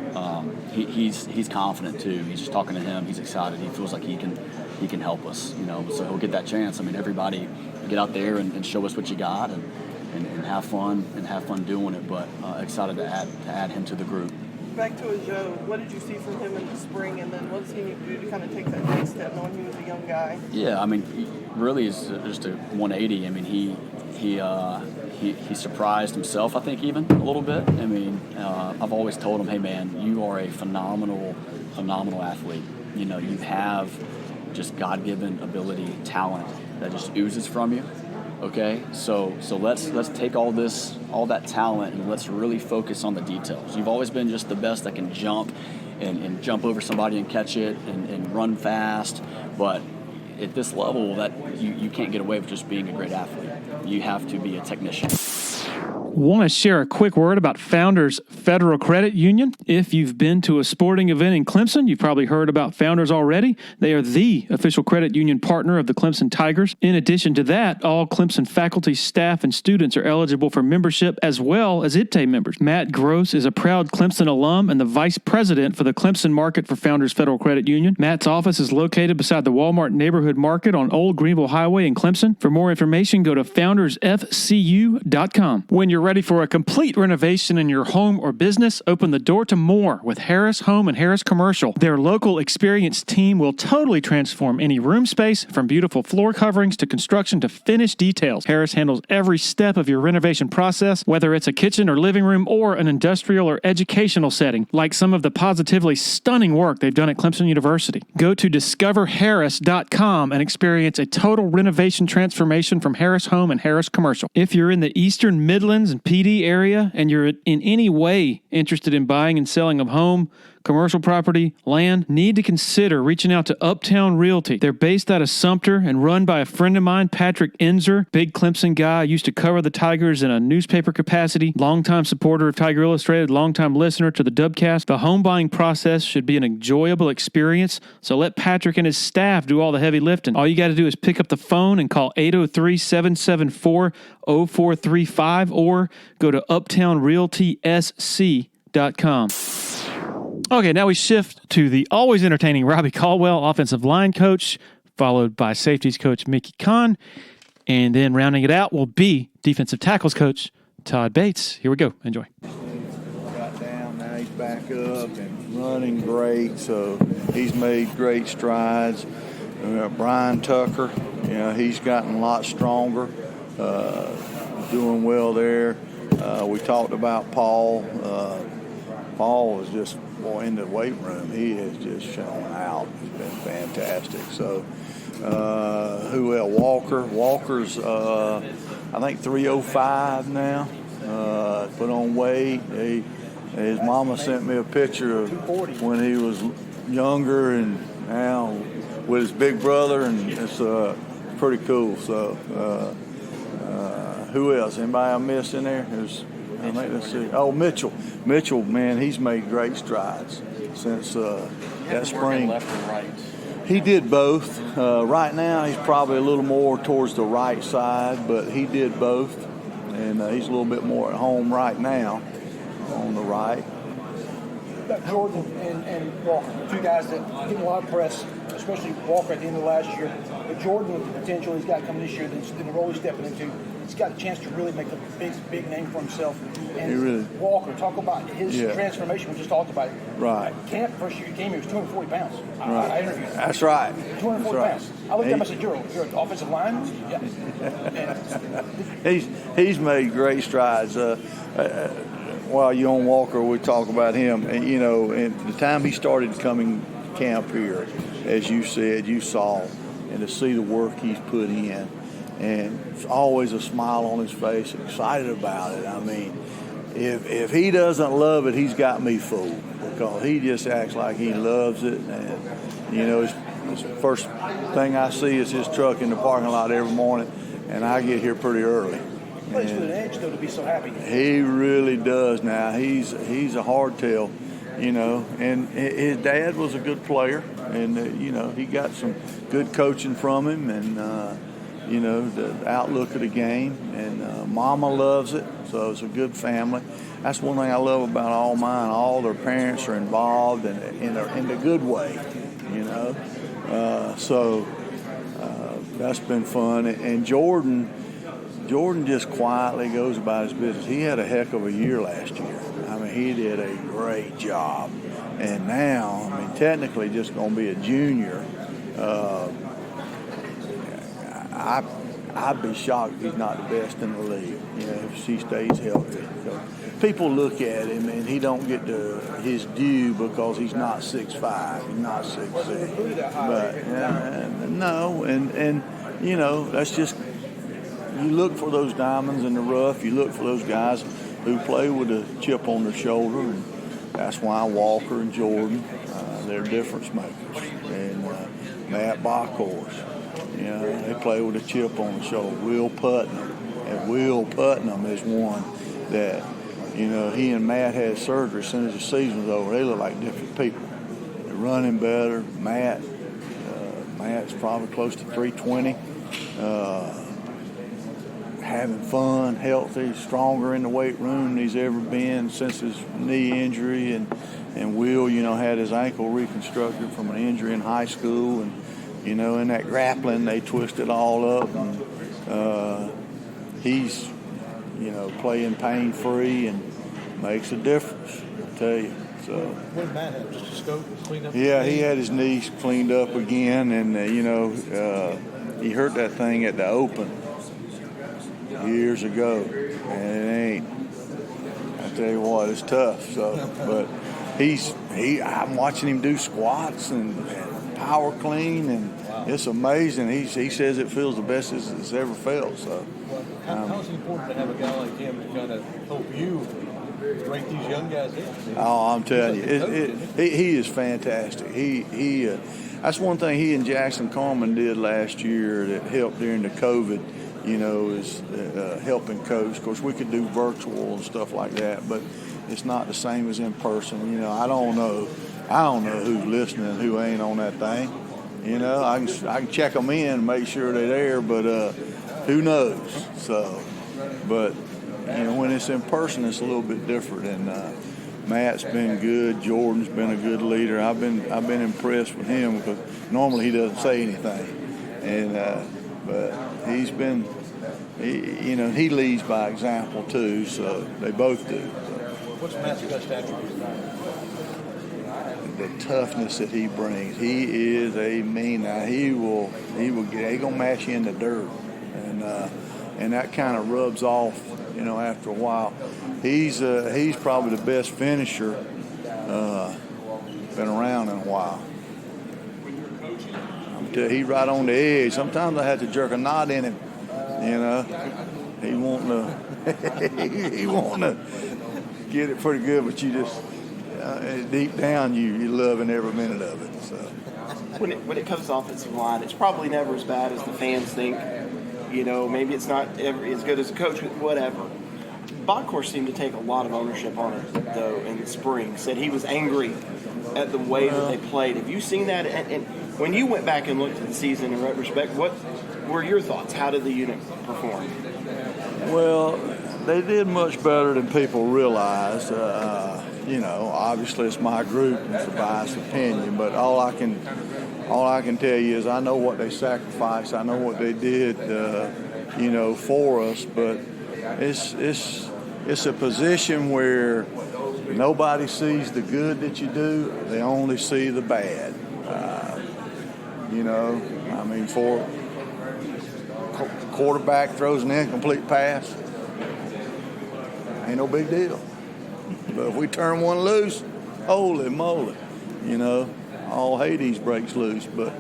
he's confident too. He's just talking to him. He's excited. He feels like he can help us. So he'll get that chance. I mean, everybody get out there and show us what you got and have fun doing it. But excited to add him to the group. Back to Joe, what did you see from him in the spring, and then what does he need to do to kind of take that next step, knowing he was a young guy? Yeah, I mean, he really is just a 180. I mean, he surprised himself, I think, even a little bit. I mean, I've always told him, hey, man, you are a phenomenal athlete. You have just God-given ability, talent that just oozes from you. Okay, so let's take all that talent, and let's really focus on the details. You've always been just the best that can jump and jump over somebody and catch it and run fast, but at this level, that you can't get away with just being a great athlete. You have to be a technician. Want to share a quick word about Founders Federal Credit Union? If you've been to a sporting event in Clemson, you've probably heard about Founders already. They are the official credit union partner of the Clemson Tigers. In addition to that, all Clemson faculty, staff, and students are eligible for membership, as well as IPTAY members. Matt Gross is a proud Clemson alum and the vice president for the Clemson market for Founders Federal Credit Union. Matt's office is located beside the Walmart Neighborhood Market on Old Greenville Highway in Clemson. For more information, go to foundersfcu.com. When you're you're ready for a complete renovation in your home or business, open the door to more with Harris Home and Harris Commercial. Their local experienced team will totally transform any room space, from beautiful floor coverings to construction to finished details. Harris handles every step of your renovation process, whether it's a kitchen or living room or an industrial or educational setting, like some of the positively stunning work they've done at Clemson University. Go to discoverharris.com and experience a total renovation transformation from Harris Home and Harris Commercial. If you're in the Eastern Midlands and PD area and you're in any way interested in buying and selling a home, commercial property, land, need to consider reaching out to Uptown Realty. They're based out of Sumter and run by a friend of mine, Patrick Enzer, big Clemson guy, used to cover the Tigers in a newspaper capacity, longtime supporter of Tiger Illustrated, longtime listener to the Dubcast. The home buying process should be an enjoyable experience, so let Patrick and his staff do all the heavy lifting. All you got to do is pick up the phone and call 803-774-0435 or go to uptownrealtysc.com. Okay, now we shift to the always entertaining Robbie Caldwell, offensive line coach, followed by safeties coach Mickey Conn, and then rounding it out will be defensive tackles coach Todd Bates. Here we go. Enjoy. Got down, now he's back up and running great, so he's made great strides. Brian Tucker, he's gotten a lot stronger, doing well there. We talked about Paul. Paul was just in the weight room. He has just shown out. He's been fantastic. So, who else? Walker. Walker's, I think, 305 now. Put on weight. His mama sent me a picture of when he was younger and now with his big brother, and it's pretty cool. So, who else? Anybody I missed in there? Let's see. Oh, Mitchell. Mitchell, man, he's made great strides since that spring. Left and right. He did both. Right now, he's probably a little more towards the right side, but he did both, and he's a little bit more at home right now on the right. Jordan and Walker, two guys that get a lot of press, especially Walker at the end of last year. But Jordan, with the potential he's got coming this year, the role he's stepping into, he's got a chance to really make a big name for himself. And Walker, talk about his transformation. We just talked about it. Right. Camp, first year he came, he was 240 pounds. Right. I interviewed him. That's right. 240 pounds. I looked at him and said, you're an offensive lineman? Yeah. He's made great strides. While you're on Walker, we talk about him. And, and the time he started coming camp here, as you said, you saw, and to see the work he's put in, and it's always a smile on his face, excited about it. I mean, if he doesn't love it, he's got me fooled, because he just acts like he loves it. And, his first thing I see is his truck in the parking lot every morning, and I get here pretty early. Plays with an edge, though, to be so happy. He really does now. He's a hardtail, and his dad was a good player, and, he got some good coaching from him, and, the outlook of the game, and Mama loves it, so it's a good family. That's one thing I love about all mine. All their parents are involved in a good way, so that's been fun. And Jordan just quietly goes about his business. He had a heck of a year last year. I mean, he did a great job. And now, technically just going to be a junior. I'd be shocked if he's not the best in the league, if he stays healthy. So people look at him and he don't get his due because he's not 6'5", he's not 6'6". But no, and that's just. You look for those diamonds in the rough. You look for those guys who play with a chip on their shoulder, and that's why Walker and Jordan, they're difference makers. And Matt Bockhorst, they play with a chip on the shoulder. Will Putnam is one that, he and Matt had surgery as soon as the season was over. They look like different people. They're running better. Matt's probably close to 320. Having fun, healthy, stronger in the weight room than he's ever been since his knee injury. And Will, had his ankle reconstructed from an injury in high school. And, in that grappling, they twisted all up. And he's playing pain-free and makes a difference, I tell you. So. What did Matt have? Just a scope cleaned up? Yeah, he had his knees cleaned up again, and he hurt that thing at the Open years ago, and it ain't. I tell you what, it's tough. So, but I'm watching him do squats and power clean, and it's amazing. He says it feels the best it's ever felt. So, how is it important to have a guy like him to kind of help you break these young guys in? Oh, I'm telling you, he is fantastic. That's one thing he and Jackson Carmen did last year that helped during the COVID. Is helping coach. Of course, we could do virtual and stuff like that, but it's not the same as in person. I don't know who's listening and who ain't on that thing. I can check them in and make sure they're there, but who knows? So, but when it's in person, it's a little bit different. And Matt's been good. Jordan's been a good leader. I've been impressed with him because normally he doesn't say anything, and but he's been. He leads by example too. So they both do. What's Matt's best attribute? The toughness that he brings. He is a mean. Now he gonna mash you in the dirt, and that kind of rubs off. After a while, he's probably the best finisher. Been around in a while. He's right on the edge. Sometimes I have to jerk a knot in him. He wanting to get it pretty good, but you just deep down you're loving every minute of it. So when it comes to offensive line, it's probably never as bad as the fans think. Maybe it's not ever as good as a coach, whatever. Bachor seemed to take a lot of ownership on it, though, in the spring. Said he was angry at the way that they played. Have you seen that? And when you went back and looked at the season in retrospect, what were your thoughts? How did the unit perform? Well, they did much better than people realize. Obviously it's my group and it's a biased opinion, but all I can tell you is I know what they sacrificed. I know what they did, for us. But it's a position where nobody sees the good that you do. They only see the bad. For quarterback throws an incomplete pass, ain't no big deal. But if we turn one loose, holy moly, all Hades breaks loose. But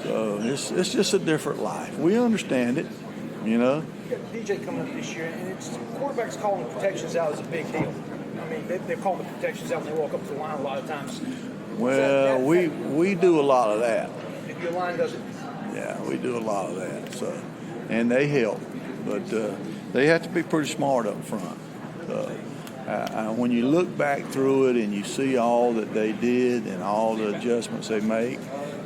so it's just a different life. We understand it, DJ coming up this year, and it's quarterbacks calling protections out is a big deal. I mean, they're calling the protections out when they walk up to the line a lot of times. Well, we do a lot of that. If your line doesn't. Yeah, we do a lot of that. So, and they help, but they have to be pretty smart up front. When you look back through it and you see all that they did and all the adjustments they make,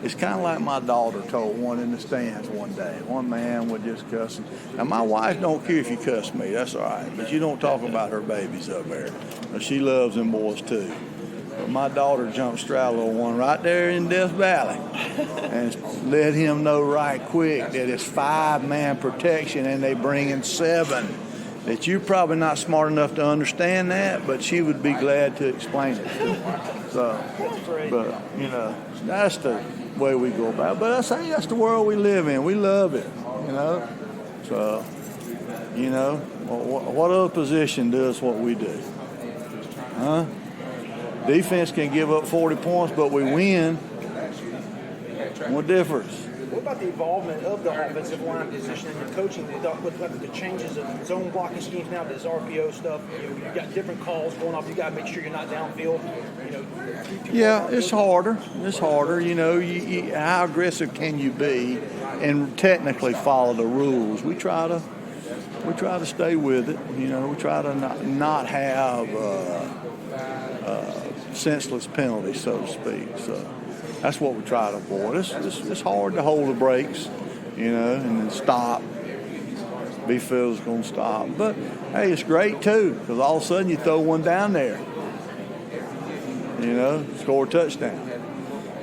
it's kind of like my daughter told one in the stands one day. One man was just cussing. Now, my wife don't care if you cuss me. That's all right. But you don't talk about her babies up there. She loves them boys, too. But my daughter jumped straddle one right there in Death Valley and let him know right quick that it's 5-man protection and they bring in 7. That you're probably not smart enough to understand that, but she would be glad to explain it to you. So, but, that's the way we go about it. But I say that's the world we live in. We love it, So, what other position does what we do? Huh? Defense can give up 40 points, but we win. What difference? What about the involvement of the offensive line position and the coaching with the changes of zone blocking schemes now, this RPO stuff? You've got different calls going off. You got to make sure you're not downfield. Yeah, it's harder. It's harder. How aggressive can you be and technically follow the rules? We try to stay with it. We try to not have senseless penalties, so to speak. So. That's what we try to avoid. It's hard to hold the brakes, and then stop. Be feels going to stop. But, hey, it's great, too, because all of a sudden you throw one down there, score a touchdown.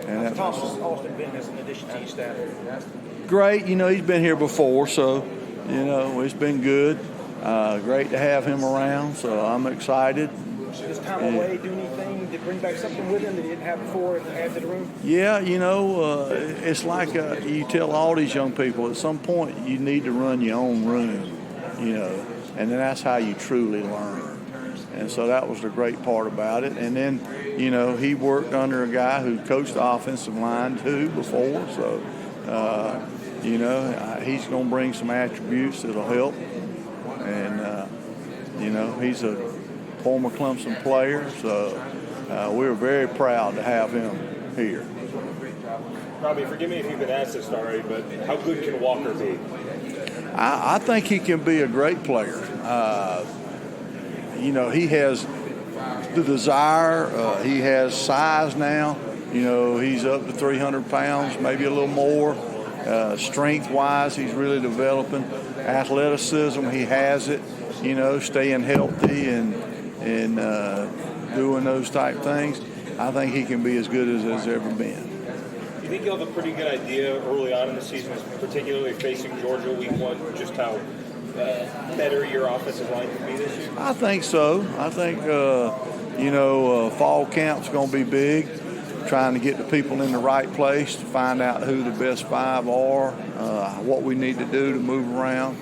And that's Austin been as an addition to your staff? Great. He's been here before, so, it's been good. great to have him around, so I'm excited. Does time away do anything to bring back something with him that he didn't have before and add to the room? Yeah, it's like you tell all these young people, at some point you need to run your own room, and then that's how you truly learn. And so that was the great part about it. And then, he worked under a guy who coached the offensive line too before, so, he's going to bring some attributes that'll help. And, he's a former Clemson player, so we're very proud to have him here. Robbie, forgive me if you've been asked this already, but how good can Walker be? I think he can be a great player. He has the desire. He has size now. He's up to 300 pounds, maybe a little more. Strength-wise, he's really developing. Athleticism, he has it. Staying healthy and doing those type things. I think he can be as good as has ever been. Do you think you'll have a pretty good idea early on in the season, particularly facing Georgia week 1, just how better your offensive line can be this year? I think so. I think, fall camp's going to be big, trying to get the people in the right place to find out who the best 5 are, what we need to do to move around.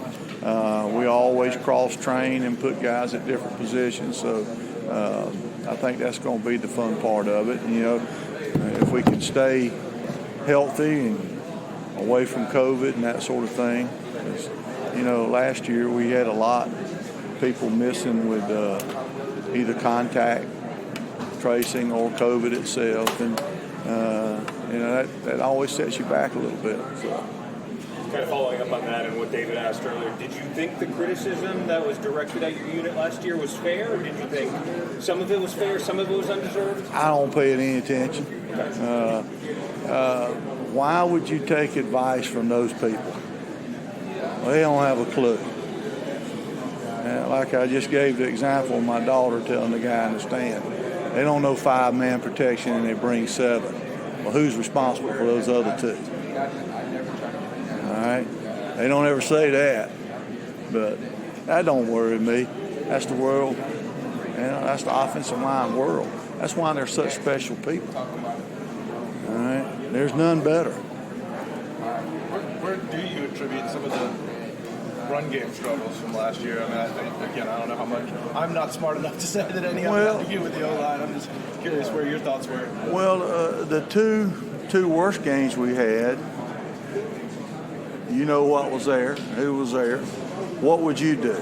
We always cross-train and put guys at different positions, so I think that's going to be the fun part of it. If we can stay healthy and away from COVID and that sort of thing. Last year we had a lot of people missing with either contact tracing or COVID itself, and that always sets you back a little bit. So. Kind of following up on that and what David asked earlier, did you think the criticism that was directed at your unit last year was fair, or did you think some of it was fair, some of it was undeserved? I don't pay it any attention. Why would you take advice from those people? Well, they don't have a clue. Like I just gave the example of my daughter telling the guy in the stand, they don't know 5-man protection and they bring 7. Well, who's responsible for those other 2? All right? They don't ever say that, but that don't worry me. That's the world. That's the offensive line world. That's why they're such special people. All right? There's none better. Where do you attribute some of the run game struggles from last year? I mean, I don't know how much. I'm not smart enough to say that any of it had to do with the O-line. I'm just curious where your thoughts were. Well, the two worst games we had, what was there, who was there. What would you do?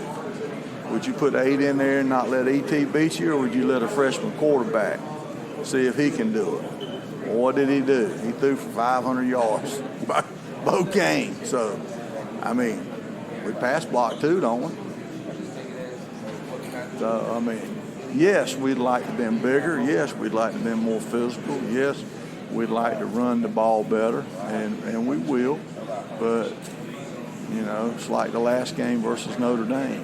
Would you put 8 in there and not let E.T. beat you, or would you let a freshman quarterback see if he can do it? Well, what did he do? He threw for 500 yards both games. So, we pass block too, don't we? So, yes, we'd like to have been bigger. Yes, we'd like to have been more physical. Yes, we'd like to run the ball better, and we will. But, it's like the last game versus Notre Dame.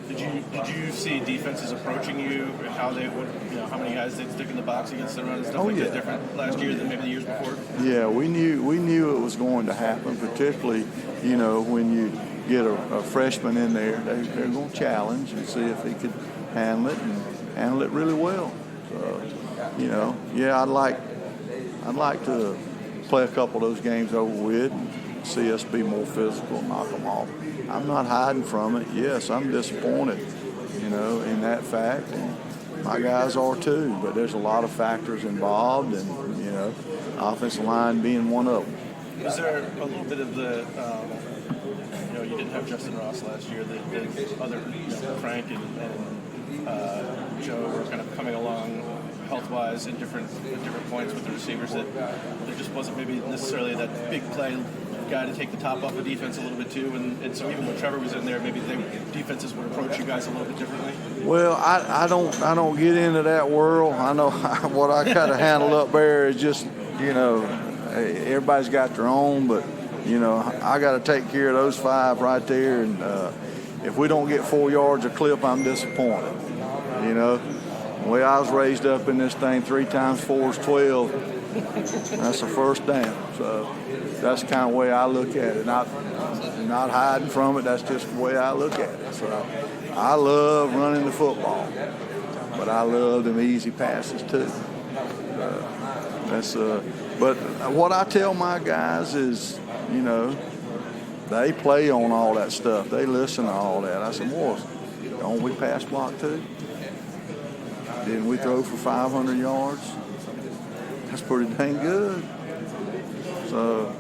Did you see defenses approaching you, how they would, how many guys they'd stick in the box against the run and stuff that different last year than maybe the years before? Yeah, we knew it was going to happen, particularly, when you get a freshman in there, they're going to challenge and see if he could handle it and handle it really well. So, I'd like to play a couple of those games over with and see us be more physical, knock them off. I'm not hiding from it. Yes, I'm disappointed, in that fact, and my guys are too. But there's a lot of factors involved, and offensive line being one of them. Was there a little bit of the, you didn't have Justin Ross last year. The other, Frank and Joe were kind of coming along health-wise at different points with the receivers. That there just wasn't maybe necessarily that big play guy to take the top off the defense a little bit too, and so even when Trevor was in there, maybe defenses would approach you guys a little bit differently. Well, I don't get into that world. I know what I kind of handle up there is just everybody's got their own, but I got to take care of those 5 right there, and if we don't get 4 yards a clip, I'm disappointed. The way I was raised up in this thing, 3 times 4 is 12. That's a first down. So that's the kind of way I look at it. not hiding from it. That's just the way I look at it. So I love running the football, but I love them easy passes too. But what I tell my guys is, you know, they play on all that stuff. They listen to all that. I said, boys, don't we pass block too? Didn't we throw for 500 yards? That's pretty dang good. So,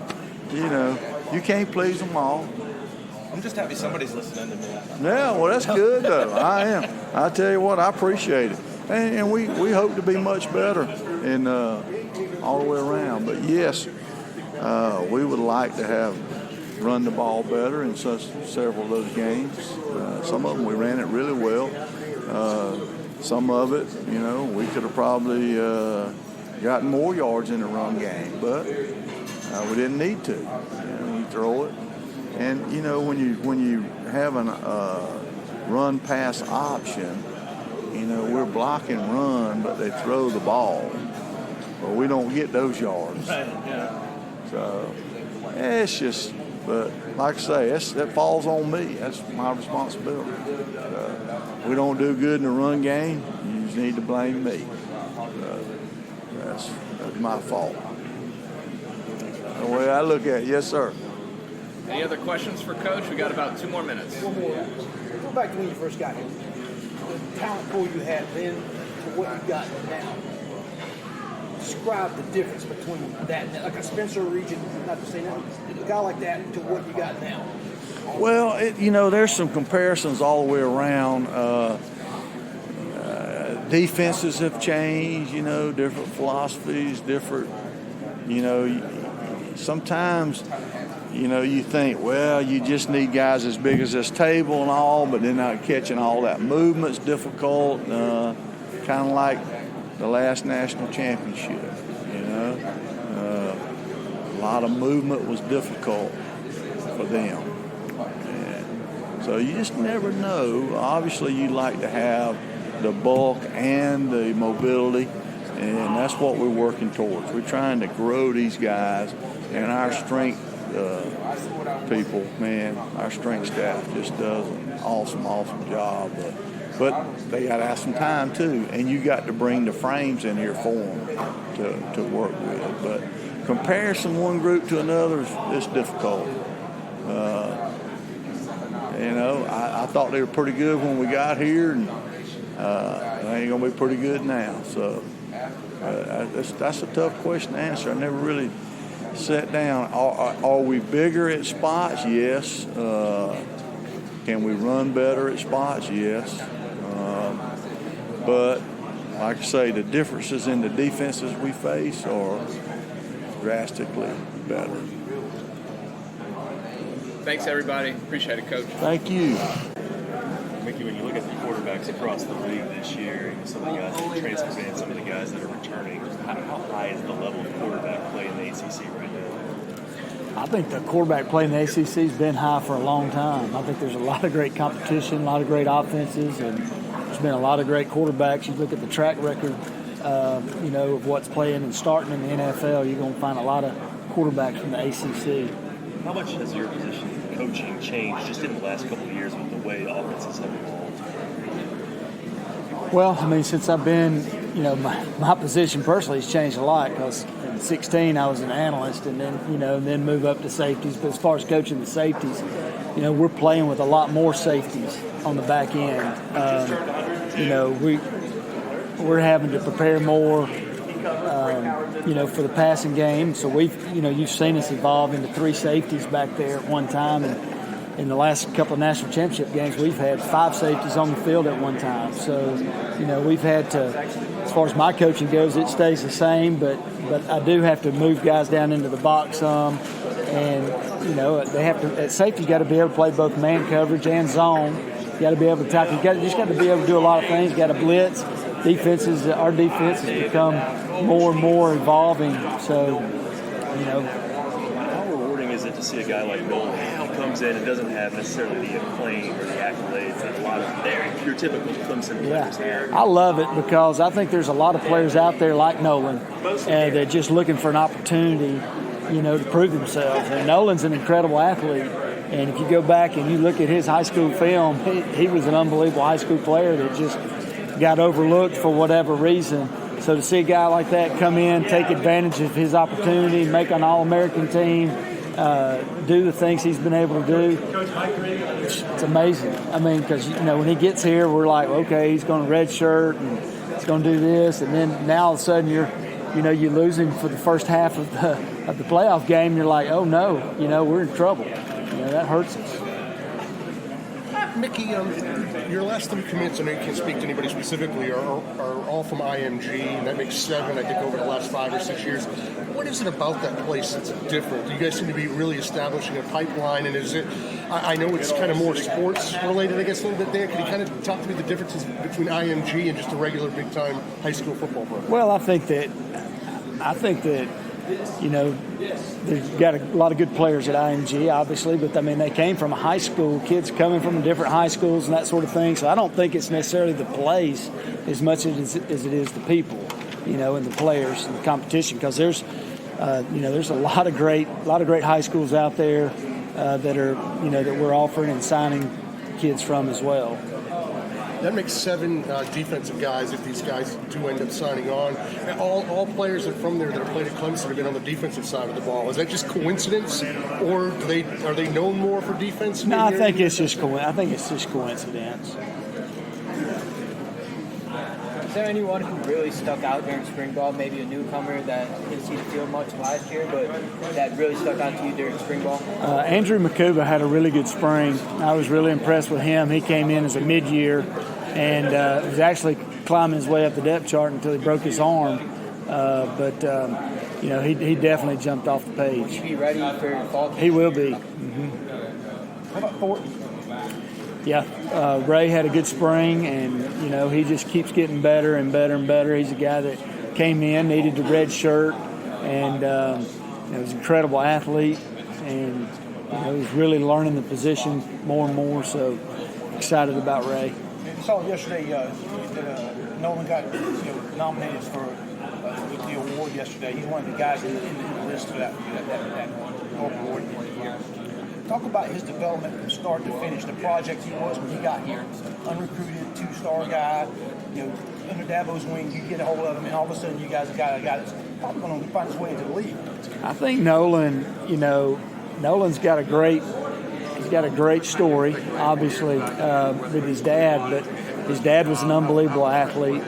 you know, you can't please them all. I'm just happy somebody's listening to me. Yeah, well, that's good, though. I am. I tell you what, I appreciate it. And we hope to be much better in all the way around. But, yes, we would like to have run the ball better in several of those games. Some of them we ran it really well. Some of it, you know, we could have probably gotten more yards in the run game, but we didn't need to. You know, you throw it. And, you know, when you have a run-pass option, you know, we're blocking run, but they throw the ball. Well, we don't get those yards. So, it's just, but like I say, that falls on me. That's my responsibility. We don't do good in the run game, you just need to blame me. That's my fault. The way I look at it, yes, sir. Any other questions for Coach? We got about 2 more minutes. One more. Go back to when you first got here. The talent pool you had then to what you got now. Describe the difference between that, like a Spencer region, not to say that, a guy like that to what you got now. Well, you know, there's some comparisons all the way around. Defenses have changed, you know, different philosophies, different, you know, sometimes, you know, you think, well, you just need guys as big as this table and all, but they're not catching all that movement's difficult, kind of like the last national championship, you know. A lot of movement was difficult for them. And so you just never know. Obviously, you'd like to have the bulk and the mobility, and that's what we're working towards. We're trying to grow these guys, and our strength people, man, our strength staff just does an awesome job. But they got to have some time too, and you got to bring the frames in here for them to work with. But comparison one group to another is difficult. You know, I thought they were pretty good when we got here, and they ain't gonna be pretty good now. So that's a tough question to answer. I never really sat down. Are we bigger at spots? Yes. Can we run better at spots? Yes. But like I say, the differences in the defenses we face are drastically better. Thanks, everybody. Appreciate it, Coach. Thank you. Mickey, when you look at the quarterbacks across the league this year, some of the guys that are transferred in, some of the guys that are returning, how high is the level of quarterback play in the ACC right now? I think the quarterback play in the ACC has been high for a long time. I think there's a lot of great competition, a lot of great offenses, and there's been a lot of great quarterbacks. You look at the track record, you know, of what's playing and starting in the NFL, you're going to find a lot of quarterbacks from the ACC. How much has your position coaching changed just in the last couple of years with the way offenses have evolved? Well, I mean, since I've been, you know, my position personally has changed a lot because in 16 I was an analyst and then, you know, then move up to safeties. But as far as coaching the safeties, you know, we're playing with a lot more safeties on the back end. You know, we're having to prepare more, you know, for the passing game. So we've, you know, you've seen us evolve into 3 safeties back there at one time. And in the last couple of national championship games, we've had 5 safeties on the field at one time. So, you know, we've had to, as far as my coaching goes, it stays the same, but I do have to move guys down into the box some. And, you know, they have to, at safety, you got to be able to play both man coverage and zone. You got to be able to tackle. You just got to be able to do a lot of things. You got to blitz. Our defense has become more and more evolving. So, you know. How rewarding is it to see a guy like Nolan who comes in and doesn't have necessarily the acclaim or the accolades that a lot of your typical Clemson players have? I love it because I think there's a lot of players out there like Nolan that are just looking for an opportunity, you know, to prove themselves. And Nolan's an incredible athlete. And if you go back and you look at his high school film, he was an unbelievable high school player that just got overlooked for whatever reason. So to see a guy like that come in, take advantage of his opportunity, make an All-American team, do the things he's been able to do, it's amazing. I mean, because when he gets here, we're like, okay, he's going to redshirt and he's going to do this, and then now all of a sudden you lose him for the first half of the playoff game. You're like, oh no, we're in trouble. That hurts us. Mickey, your last 3 commits, I know you can't speak to anybody specifically, are all from IMG, and that makes 7, I think, over the last 5 or 6 years. What is it about that place that's different? You guys seem to be really establishing a pipeline, and is it, I know it's kind of more sports related, I guess, a little bit there. Can you kind of talk to me the differences between IMG and just a regular big-time high school football program? Well, I think that they've got a lot of good players at IMG, obviously, but I mean, they came from a high school, kids coming from different high schools and that sort of thing. So I don't think it's necessarily the place as much as it is the people, and the players and the competition. Because there's a lot of great high schools out there that are, that we're offering and signing kids from as well. That makes 7 defensive guys if these guys do end up signing on. All players that are from there that have played at Clemson have been on the defensive side of the ball. Is that just coincidence, or are they known more for defense? No, I think it's just coincidence. Is there anyone who really stuck out during spring ball? Maybe a newcomer that didn't see the field much last year, but that really stuck out to you during spring ball? Andrew McCuba had a really good spring. I was really impressed with him. He came in as a mid-year and was actually climbing his way up the depth chart until he broke his arm. He definitely jumped off the page. Will he be ready for fall? He will be. How about Thornton? Yeah, Ray had a good spring, and he just keeps getting better and better and better. He's a guy that came in, needed the red shirt, and was an incredible athlete, and he's really learning the position more and more. So excited about Ray. I saw yesterday that Nolan got nominated for the award yesterday. He's one of the guys in the list for that award at the end of the year. Talk about his development from start to finish, the project he was when he got here. Unrecruited, 2-star guy. Under Dabo's wing, you get a hold of him, and all of a sudden you guys have got a guy that's probably going to find his way into the league. I think Nolan's got a great story, obviously, with his dad, but his dad was an unbelievable athlete.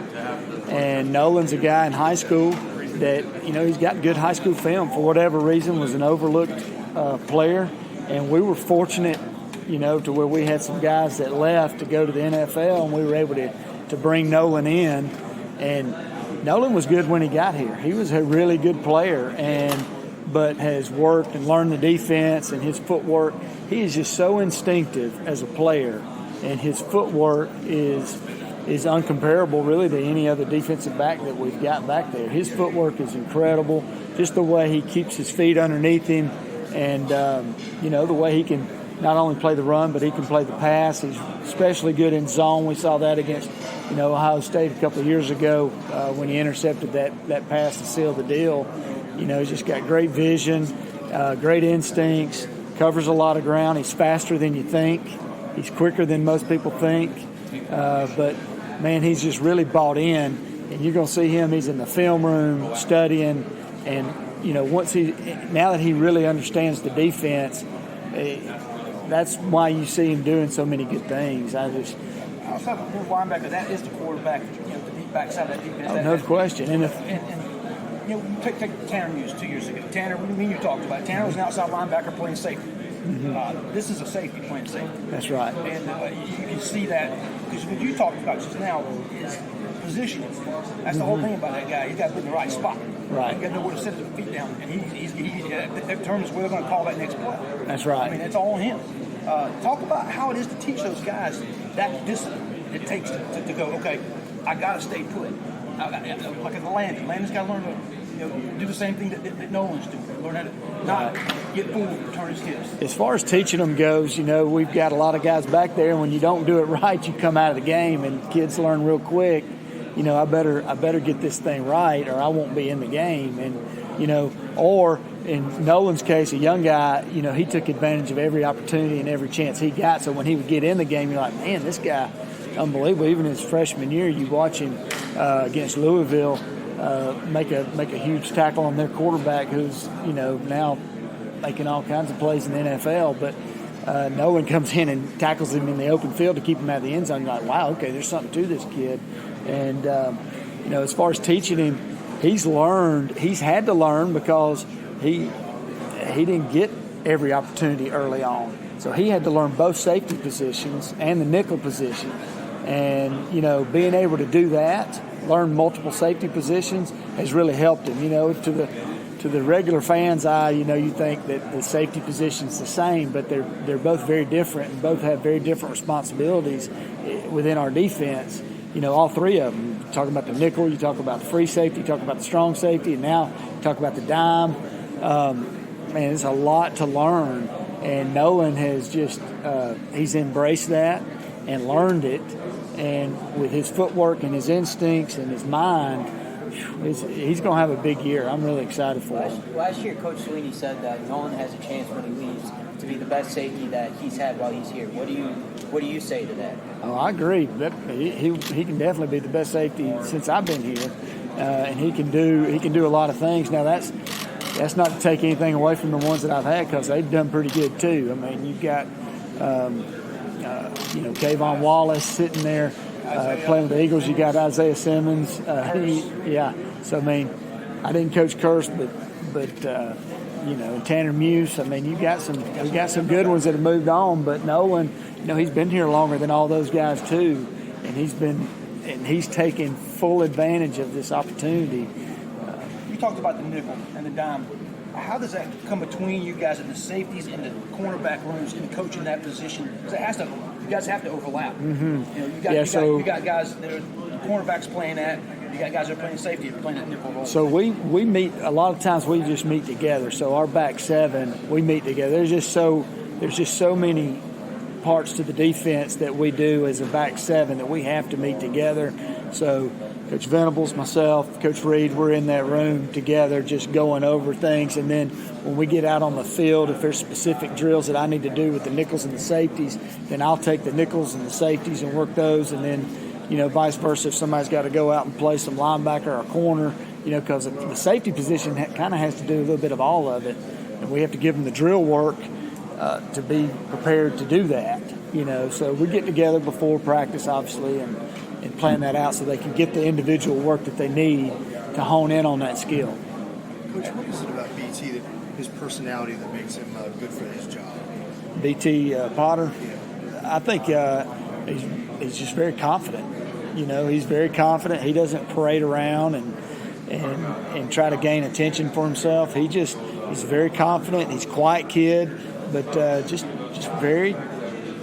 And Nolan's a guy in high school that, he's got good high school film. For whatever reason, was an overlooked player. And we were fortunate, to where we had some guys that left to go to the NFL, and we were able to bring Nolan in. And Nolan was good when he got here. He was a really good player, but has worked and learned the defense and his footwork. He is just so instinctive as a player, and his footwork is uncomparable really to any other defensive back that we've got back there. His footwork is incredible, just the way he keeps his feet underneath him. And, the way he can not only play the run, but he can play the pass. He's especially good in zone. We saw that against, Ohio State a couple of years ago when he intercepted that pass to seal the deal. He's just got great vision, great instincts, covers a lot of ground. He's faster than you think. He's quicker than most people think. But, man, he's just really bought in. And you're going to see him. He's in the film room studying, and now that he really understands the defense, that's why you see him doing so many good things. Outside of the linebacker, that is the quarterback, the deep backside of that defense. No question. And take Tanner Muse 2 years ago. Tanner, you talked about it. Tanner was an outside linebacker playing safety. This is a safety playing safety. That's right. And you can see that, because what you talked about just now is positioning. That's the whole thing about that guy. He's got to be in the right spot. Right. He's got to know where to set his feet down, and he determines where they're going to call that next play. That's right. I mean, it's all on him. Talk about how it is to teach those guys that discipline it takes to go, okay, I got to stay put. Like at Landon's got to learn to do the same thing that Nolan's doing. Learn how to not get fooled, turn his hips. As far as teaching them goes, we've got a lot of guys back there, and when you don't do it right, you come out of the game, and kids learn real quick. I better get this thing right, or I won't be in the game. And or in Nolan's case, a young guy, he took advantage of every opportunity and every chance he got. So when he would get in the game, you're like, man, this guy, unbelievable. Even his freshman year, you watch him against Louisville make a huge tackle on their quarterback, who's now making all kinds of plays in the NFL. But Nolan comes in and tackles him in the open field to keep him out of the end zone. You're like, wow, okay, there's something to this kid. And as far as teaching him, he's had to learn because he didn't get every opportunity early on. So he had to learn both safety positions and the nickel position. And, being able to do that, learn multiple safety positions, has really helped him. To the regular fan's eye, you think that the safety position's the same, but they're both very different and both have very different responsibilities within our defense. All three of them. You talk about the nickel, you talk about the free safety, you talk about the strong safety, and now you talk about the dime. Man, it's a lot to learn. And Nolan has he's embraced that and learned it. And with his footwork and his instincts and his mind, he's going to have a big year. I'm really excited for him. Last year, Coach Swinney said that Nolan has a chance when he leaves to be the best safety that he's had while he's here. What do you say to that? Oh, I agree. He can definitely be the best safety since I've been here, and he can do a lot of things. Now that's not to take anything away from the ones that I've had, because they've done pretty good too. I mean, you've got Kayvon Wallace sitting there playing with the Eagles. You got Isaiah Simmons. So I mean, I didn't coach Curse, but Tanner Muse. I mean, we got some good ones that have moved on. But Nolan, he's been here longer than all those guys too, and he's taken full advantage of this opportunity. You talked about the nickel and the dime. How does that come between you guys and the safeties and the cornerback rooms in coaching that position? Because you guys have to overlap. Mm-hmm. You got guys that are cornerbacks playing that. You got guys that are playing safety and playing that nickel role. So we meet a lot of times. We just meet together. So our back seven, we meet together. There's just so many parts to the defense that we do as a back seven that we have to meet together. So Coach Venables, myself, Coach Reed, we're in that room together just going over things. And then when we get out on the field, if there's specific drills that I need to do with the nickels and the safeties, then I'll take the nickels and the safeties and work those. And then, vice versa, if somebody's got to go out and play some linebacker or corner, because the safety position kind of has to do a little bit of all of it. And we have to give them the drill work to be prepared to do that, So we get together before practice, obviously, and plan that out so they can get the individual work that they need to hone in on that skill. Coach, what is it about BT, his personality, that makes him good for his job? BT Potter? Yeah. I think he's just very confident. He's very confident. He doesn't parade around and try to gain attention for himself. He's very confident. He's a quiet kid, but just very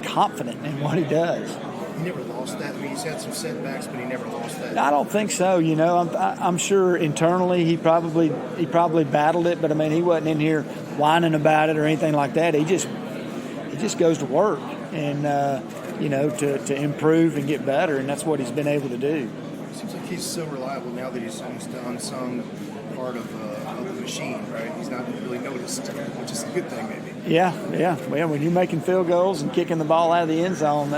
confident in what he does. He never lost that. I mean, he's had some setbacks, but he never lost that. I don't think so. I'm sure internally he probably battled it, but I mean, he wasn't in here whining about it or anything like that. He just goes to work and to improve and get better, and that's what he's been able to do. It seems like he's so reliable now that he's almost an unsung part of the machine, right? He's not really noticed, which is a good thing, maybe. Yeah. Well, when you're making field goals and kicking the ball out of the end zone,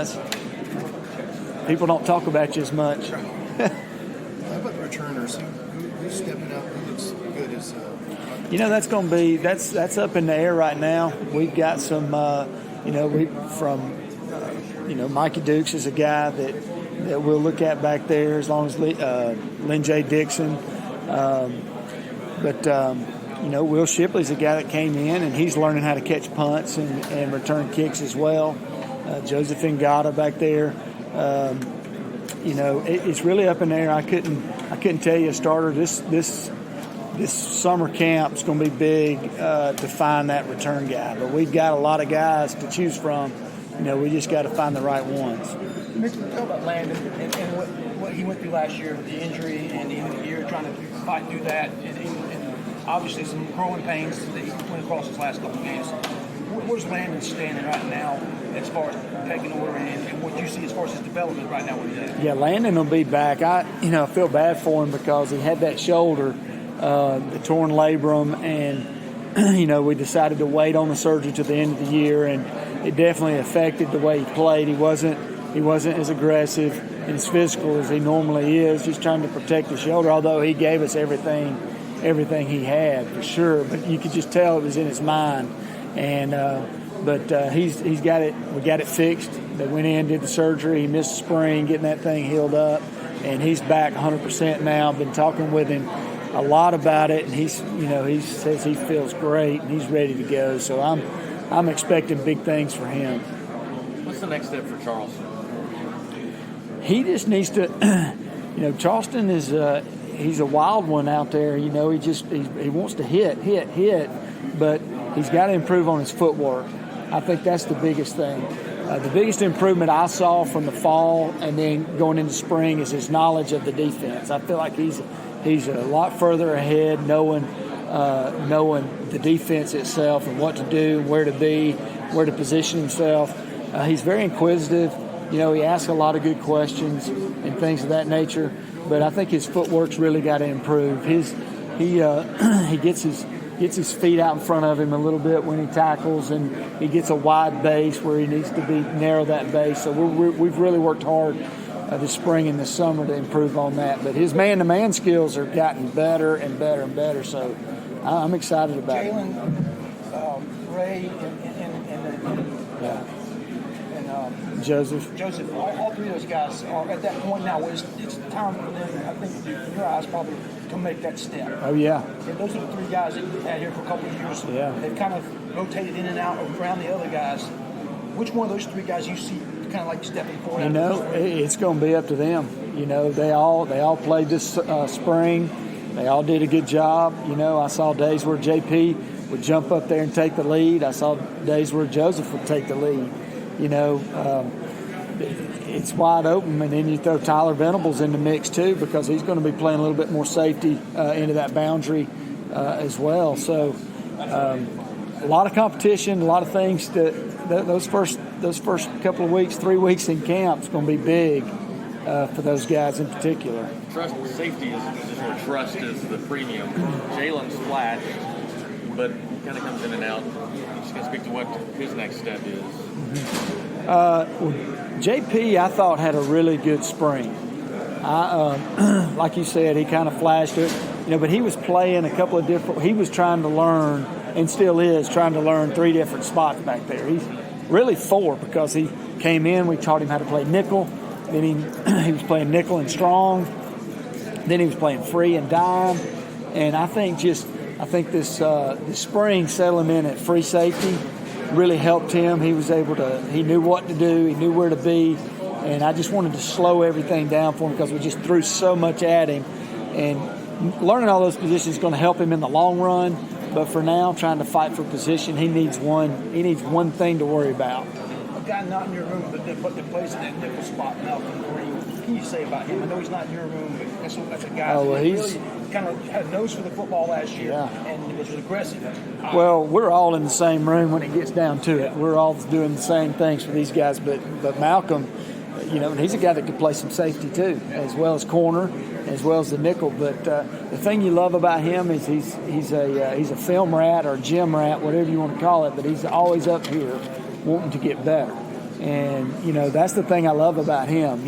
people don't talk about you as much. How about the returners? Who's stepping up? Who looks good as? That's going to be that's up in the air right now. We've got some, Mikey Dukes is a guy that we'll look at back there, as long as Lynn J. Dixon. Will Shipley's a guy that came in, and he's learning how to catch punts and return kicks as well. Joseph Ngata back there. It's really up in the air. I couldn't tell you a starter. This summer camp is going to be big to find that return guy. But we've got a lot of guys to choose from. We just got to find the right ones. You mentioned about Landon and what he went through last year with the injury and the end of the year, trying to fight through that, and obviously some growing pains that he went across his last couple of games. Where's Landon standing right now as far as pecking order and what you see as far as his development right now? Yeah, Landon will be back. I feel bad for him because he had that shoulder, the torn labrum, and we decided to wait on the surgery to the end of the year, and it definitely affected the way he played. He wasn't as aggressive and as physical as he normally is, just trying to protect the shoulder, although he gave us everything he had for sure. But you could just tell it was in his mind. And but he's got it. We got it fixed. They went in, did the surgery. He missed the spring, getting that thing healed up, and he's back 100% now. I've been talking with him a lot about it, and he says he feels great and he's ready to go. So I'm expecting big things for him. What's the next step for Charleston? He just needs to, Charleston is he's a wild one out there. He wants to hit, but he's got to improve on his footwork. I think that's the biggest thing. The biggest improvement I saw from the fall and then going into spring is his knowledge of the defense. I feel like he's a lot further ahead, knowing the defense itself and what to do, where to be, where to position himself. He's very inquisitive. He asks a lot of good questions and things of that nature. But I think his footwork's really got to improve. He gets his feet out in front of him a little bit when he tackles, and he gets a wide base where he needs to narrow that base. So we've really worked hard this spring and this summer to improve on that. But his man-to-man skills are gotten better and better and better. So I'm excited about it. Jalen, Ray, and Joseph, all three of those guys are at that point now where it's time for them, I think, in your eyes, probably to make that step. Oh, yeah. And those are the three guys that you've had here for a couple of years. Yeah. They've kind of rotated in and out around the other guys. Which one of those three guys you see kind of like stepping forward? It's going to be up to them. They all played this spring. They all did a good job. I saw days where JP would jump up there and take the lead. I saw days where Joseph would take the lead. It's wide open, and then you throw Tyler Venables in the mix too, because he's going to be playing a little bit more safety into that boundary as well. So a lot of competition, a lot of things those first couple of weeks, 3 weeks in camp is going to be big for those guys in particular. Trust safety is where trust is the premium. Jalen's flashed, but kind of comes in and out. Just going to speak to what his next step is. JP, I thought, had a really good spring. Like you said, he kind of flashed it, but he was playing a couple of different. He was trying to learn, and still is trying to learn 3 different spots back there. He's really 4 because he came in. We taught him how to play nickel. Then he was playing nickel and strong. Then he was playing free and dime. And I think this spring settling in at free safety really helped him. He knew what to do. He knew where to be. And I just wanted to slow everything down for him because we just threw so much at him. And learning all those positions is going to help him in the long run. But for now, trying to fight for position, he needs one thing to worry about. A guy not in your room that plays in that nickel spot, Malcolm Green. What can you say about him? I know he's not in your room, but that's a guy who really kind of had a nose for the football last year and was aggressive. Well, we're all in the same room when it gets down to it. We're all doing the same things for these guys, but Malcolm, he's a guy that could play some safety too, as well as corner, as well as the nickel. But the thing you love about him is he's a film rat or gym rat, whatever you want to call it. But he's always up here wanting to get better, and that's the thing I love about him.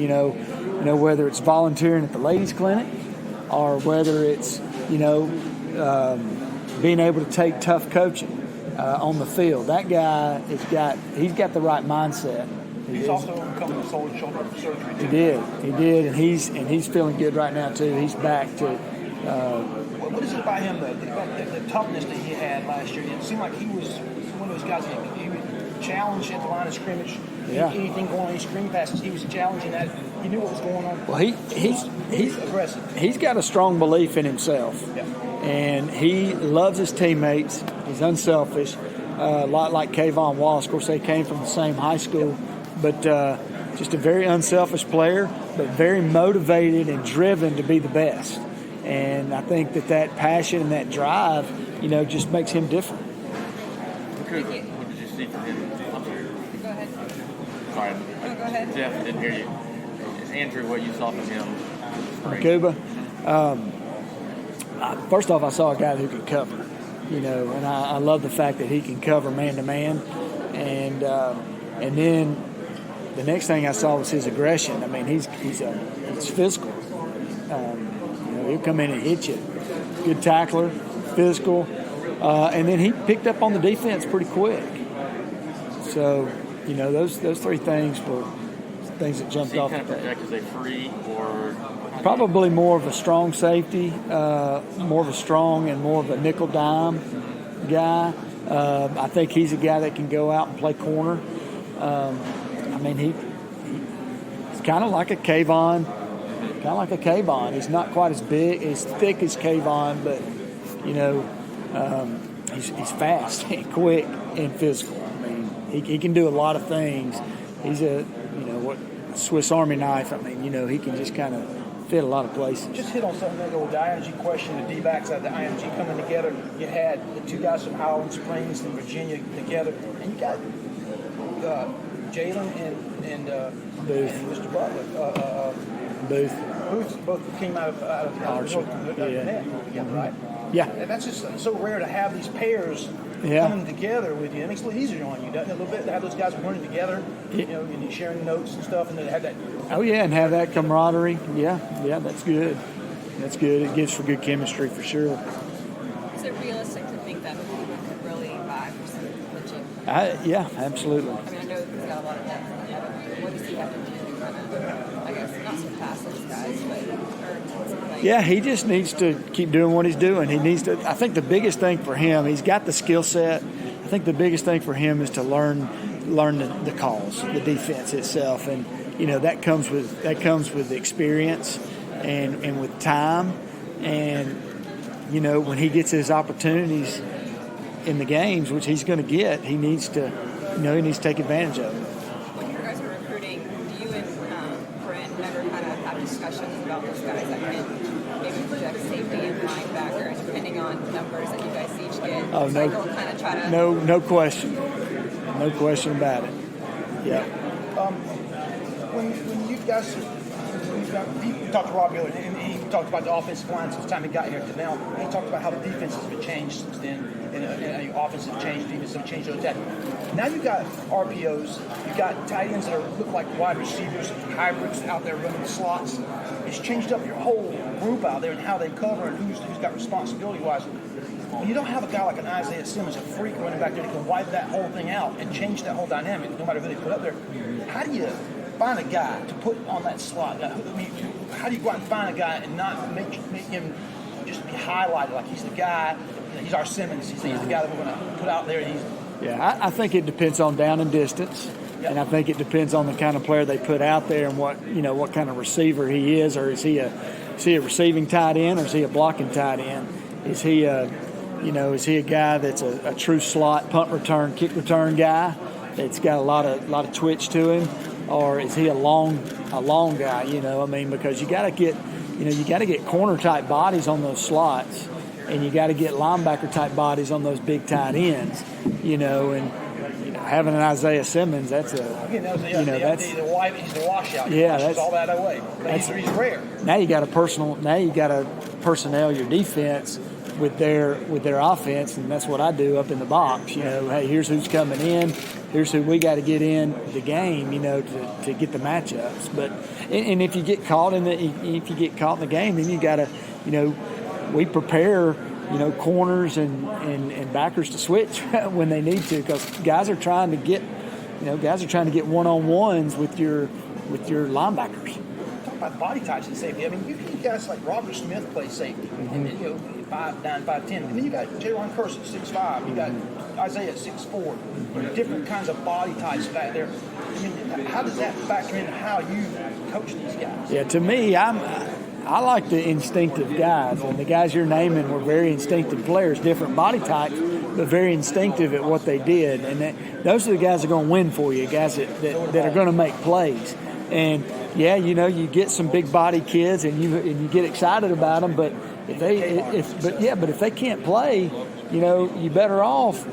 Whether it's volunteering at the ladies' clinic, or whether it's being able to take tough coaching on the field. That guy he's got the right mindset. He's also overcome the shoulder surgery. He did, and he's feeling good right now too. He's back to. What is it about him, the toughness that he had last year? It seemed like he was one of those guys that he would challenge at the line of scrimmage. Yeah. Anything going on, any screen passes, he was challenging that. He knew what was going on. Well, he's aggressive. He's got a strong belief in himself, and he loves his teammates. He's unselfish, a lot like Kayvon Wallace. Of course, they came from the same high school, but just a very unselfish player, but very motivated and driven to be the best. And I think that passion and that drive, just makes him different. What did you see from him? Go ahead. Sorry. No, go ahead. Jeff, didn't hear you. Andrew, what you saw from him? Cuba. First off, I saw a guy who could cover. and I love the fact that he can cover man to man, and then the next thing I saw was his aggression. I mean, he's physical. He'll come in and hit you. Good tackler, physical, and then he picked up on the defense pretty quick. So, those three things were things that jumped off. Kind of project as a free or probably more of a strong safety, more of a strong and more of a nickel dime guy. I think he's a guy that can go out and play corner. He's kind of like a Kayvon. He's not quite as big, as thick as Kayvon, but he's fast and quick and physical. I mean, he can do a lot of things. He's a Swiss Army knife. I mean, he can just kind of fit a lot of places. Just hit on something ago with the IMG question, the D-backs out of the IMG coming together. You had the two guys from Highland Springs and Virginia together, and you got Jalen and Booth. And Mr. Butler. Booth. Both came out of Archer. right? Yeah. And that's just so rare to have these pairs coming together with you. It makes it a little easier on you, doesn't it, a little bit, to have those guys running together, and sharing notes and stuff, and then have that. Oh, yeah, and have that camaraderie. Yeah, that's good. That's good. It gives for good chemistry for sure. Is it realistic to think that Cleveland could really vie for some legit? Yeah, absolutely. I mean, I know he's got a lot of depth ahead of him. What does he have to do to kind of, I guess, not surpass those guys, but yeah, he just needs to keep doing what he's doing. He needs to. I think the biggest thing for him, he's got the skill set. I think the biggest thing for him is to learn the calls, the defense itself, and that comes with experience and with time. And when he gets his opportunities in the games, which he's going to get, he needs to take advantage of it. When you guys are recruiting, do you and Brent ever kind of have discussions about those guys that can maybe project safety and linebacker, depending on numbers that you guys each get? Oh, no, kind of try to... no question about it. Yeah. When you guys, you talked to Robbie earlier, and he talked about the offensive line since the time he got here to now. He talked about how the defense has been changed since then, and your offense has changed, defense has changed, that. Now you've got RPOs, you've got tight ends that look like wide receivers, hybrids out there running slots. It's changed up your whole group out there and how they cover and who's got responsibility-wise. When you don't have a guy like an Isaiah Simmons, a freak running back there that can wipe that whole thing out and change that whole dynamic, no matter who they put up there, how do you find a guy to put on that slot? How do you go out and find a guy and not make him just be highlighted like he's the guy, he's our Simmons, he's the guy that we're going to put out there? I think it depends on down and distance, and I think it depends on the kind of player they put out there and what kind of receiver he is, or is he a receiving tight end, or is he a blocking tight end? Is he a guy that's a true slot punt return, kick return guy that's got a lot of twitch to him, or is he a long guy? Because you got to get corner type bodies on those slots, and you got to get linebacker type bodies on those big tight ends. And having an Isaiah Simmons, that's a that's he's the washout. Yeah, that's all that away. He's rare. Now you got to personnel your defense with their offense, and that's what I do up in the box. Hey, here's who's coming in, here's who we got to get in the game, to get the matchups. But and if you get caught in the game, then you got to, we prepare, corners and backers to switch when they need to, because guys are trying to get one-on-ones with your linebackers. Talk about body types in safety. I mean, you guys like Robert Smith play safety, and then 5'9", 5'10", and then you got Jalen Curse at 6'5", you got Isaiah at 6'4", different kinds of body types back there. I mean, how does that factor into how you coach these guys? Yeah, to me, I like the instinctive guys, and the guys you're naming were very instinctive players, different body types, but very instinctive at what they did. And those are the guys that are going to win for you, guys that are going to make plays. And yeah, you get some big body kids, and you get excited about them, but if they can't play, you better off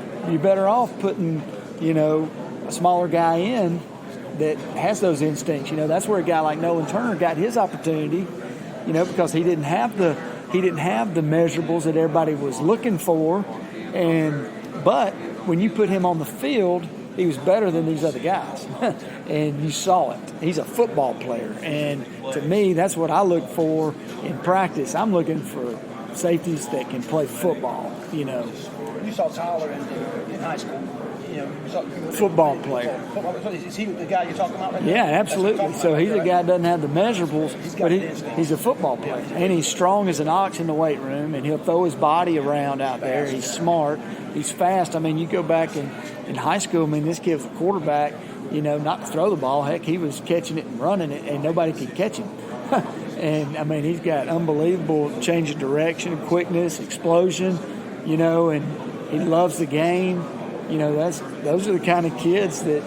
putting a smaller guy in that has those instincts. That's where a guy like Nolan Turner got his opportunity. Because he didn't have the measurables that everybody was looking for, But when you put him on the field, he was better than these other guys, and you saw it. He's a football player, and to me, that's what I look for in practice. I'm looking for safeties that can play football, You saw Tyler in high school. Football player. Is he the guy you're talking about right now? Yeah, absolutely. So he's a guy that doesn't have the measurables, but he's a football player. And he's strong as an ox in the weight room, and he'll throw his body around out there. He's smart. He's fast. I mean, you go back in high school, this kid was a quarterback, not to throw the ball. Heck, he was catching it and running it, and nobody could catch him. And, he's got unbelievable change of direction, quickness, explosion, and he loves the game. Those are the kind of kids that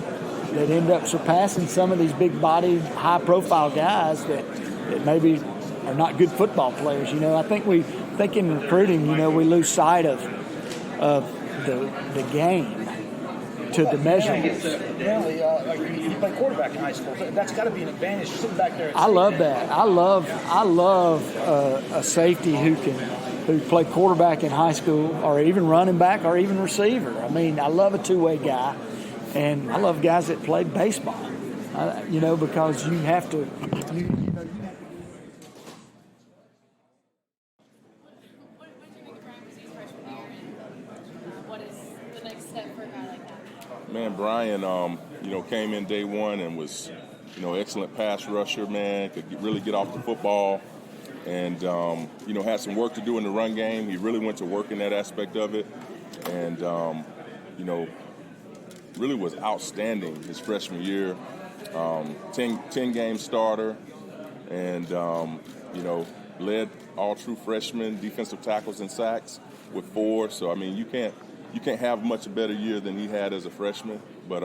end up surpassing some of these big-bodied, high-profile guys that maybe are not good football players. I think in recruiting, we lose sight of the game to the measurables. Apparently, you play quarterback in high school. So that's got to be an advantage sitting back there. I love that. I love a safety who play quarterback in high school, or even running back, or even receiver. I love a two-way guy, and I love guys that play baseball. Because you have to. Man, Brian, came in day one and was, excellent pass rusher, man, could really get off the football and, had some work to do in the run game. He really went to work in that aspect of it and, really was outstanding his freshman year. 10-game starter and, led all true freshmen defensive tackles and sacks with 4. So, you can't have much a better year than he had as a freshman, but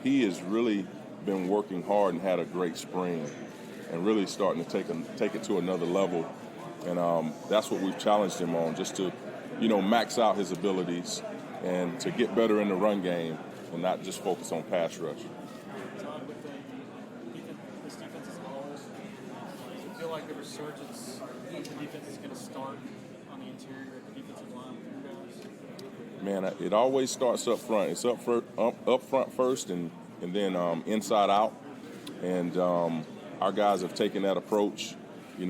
he has really been working hard and had a great spring and really starting to take it to another level. And that's what we've challenged him on, just to, max out his abilities and to get better in the run game and not just focus on pass rush. Todd, with this defense as a whole, do you feel like the resurgence of the defense is going to start on the interior of the defensive line with you guys? Man, it always starts up front. It's up front first and then inside out. And our guys have taken that approach. We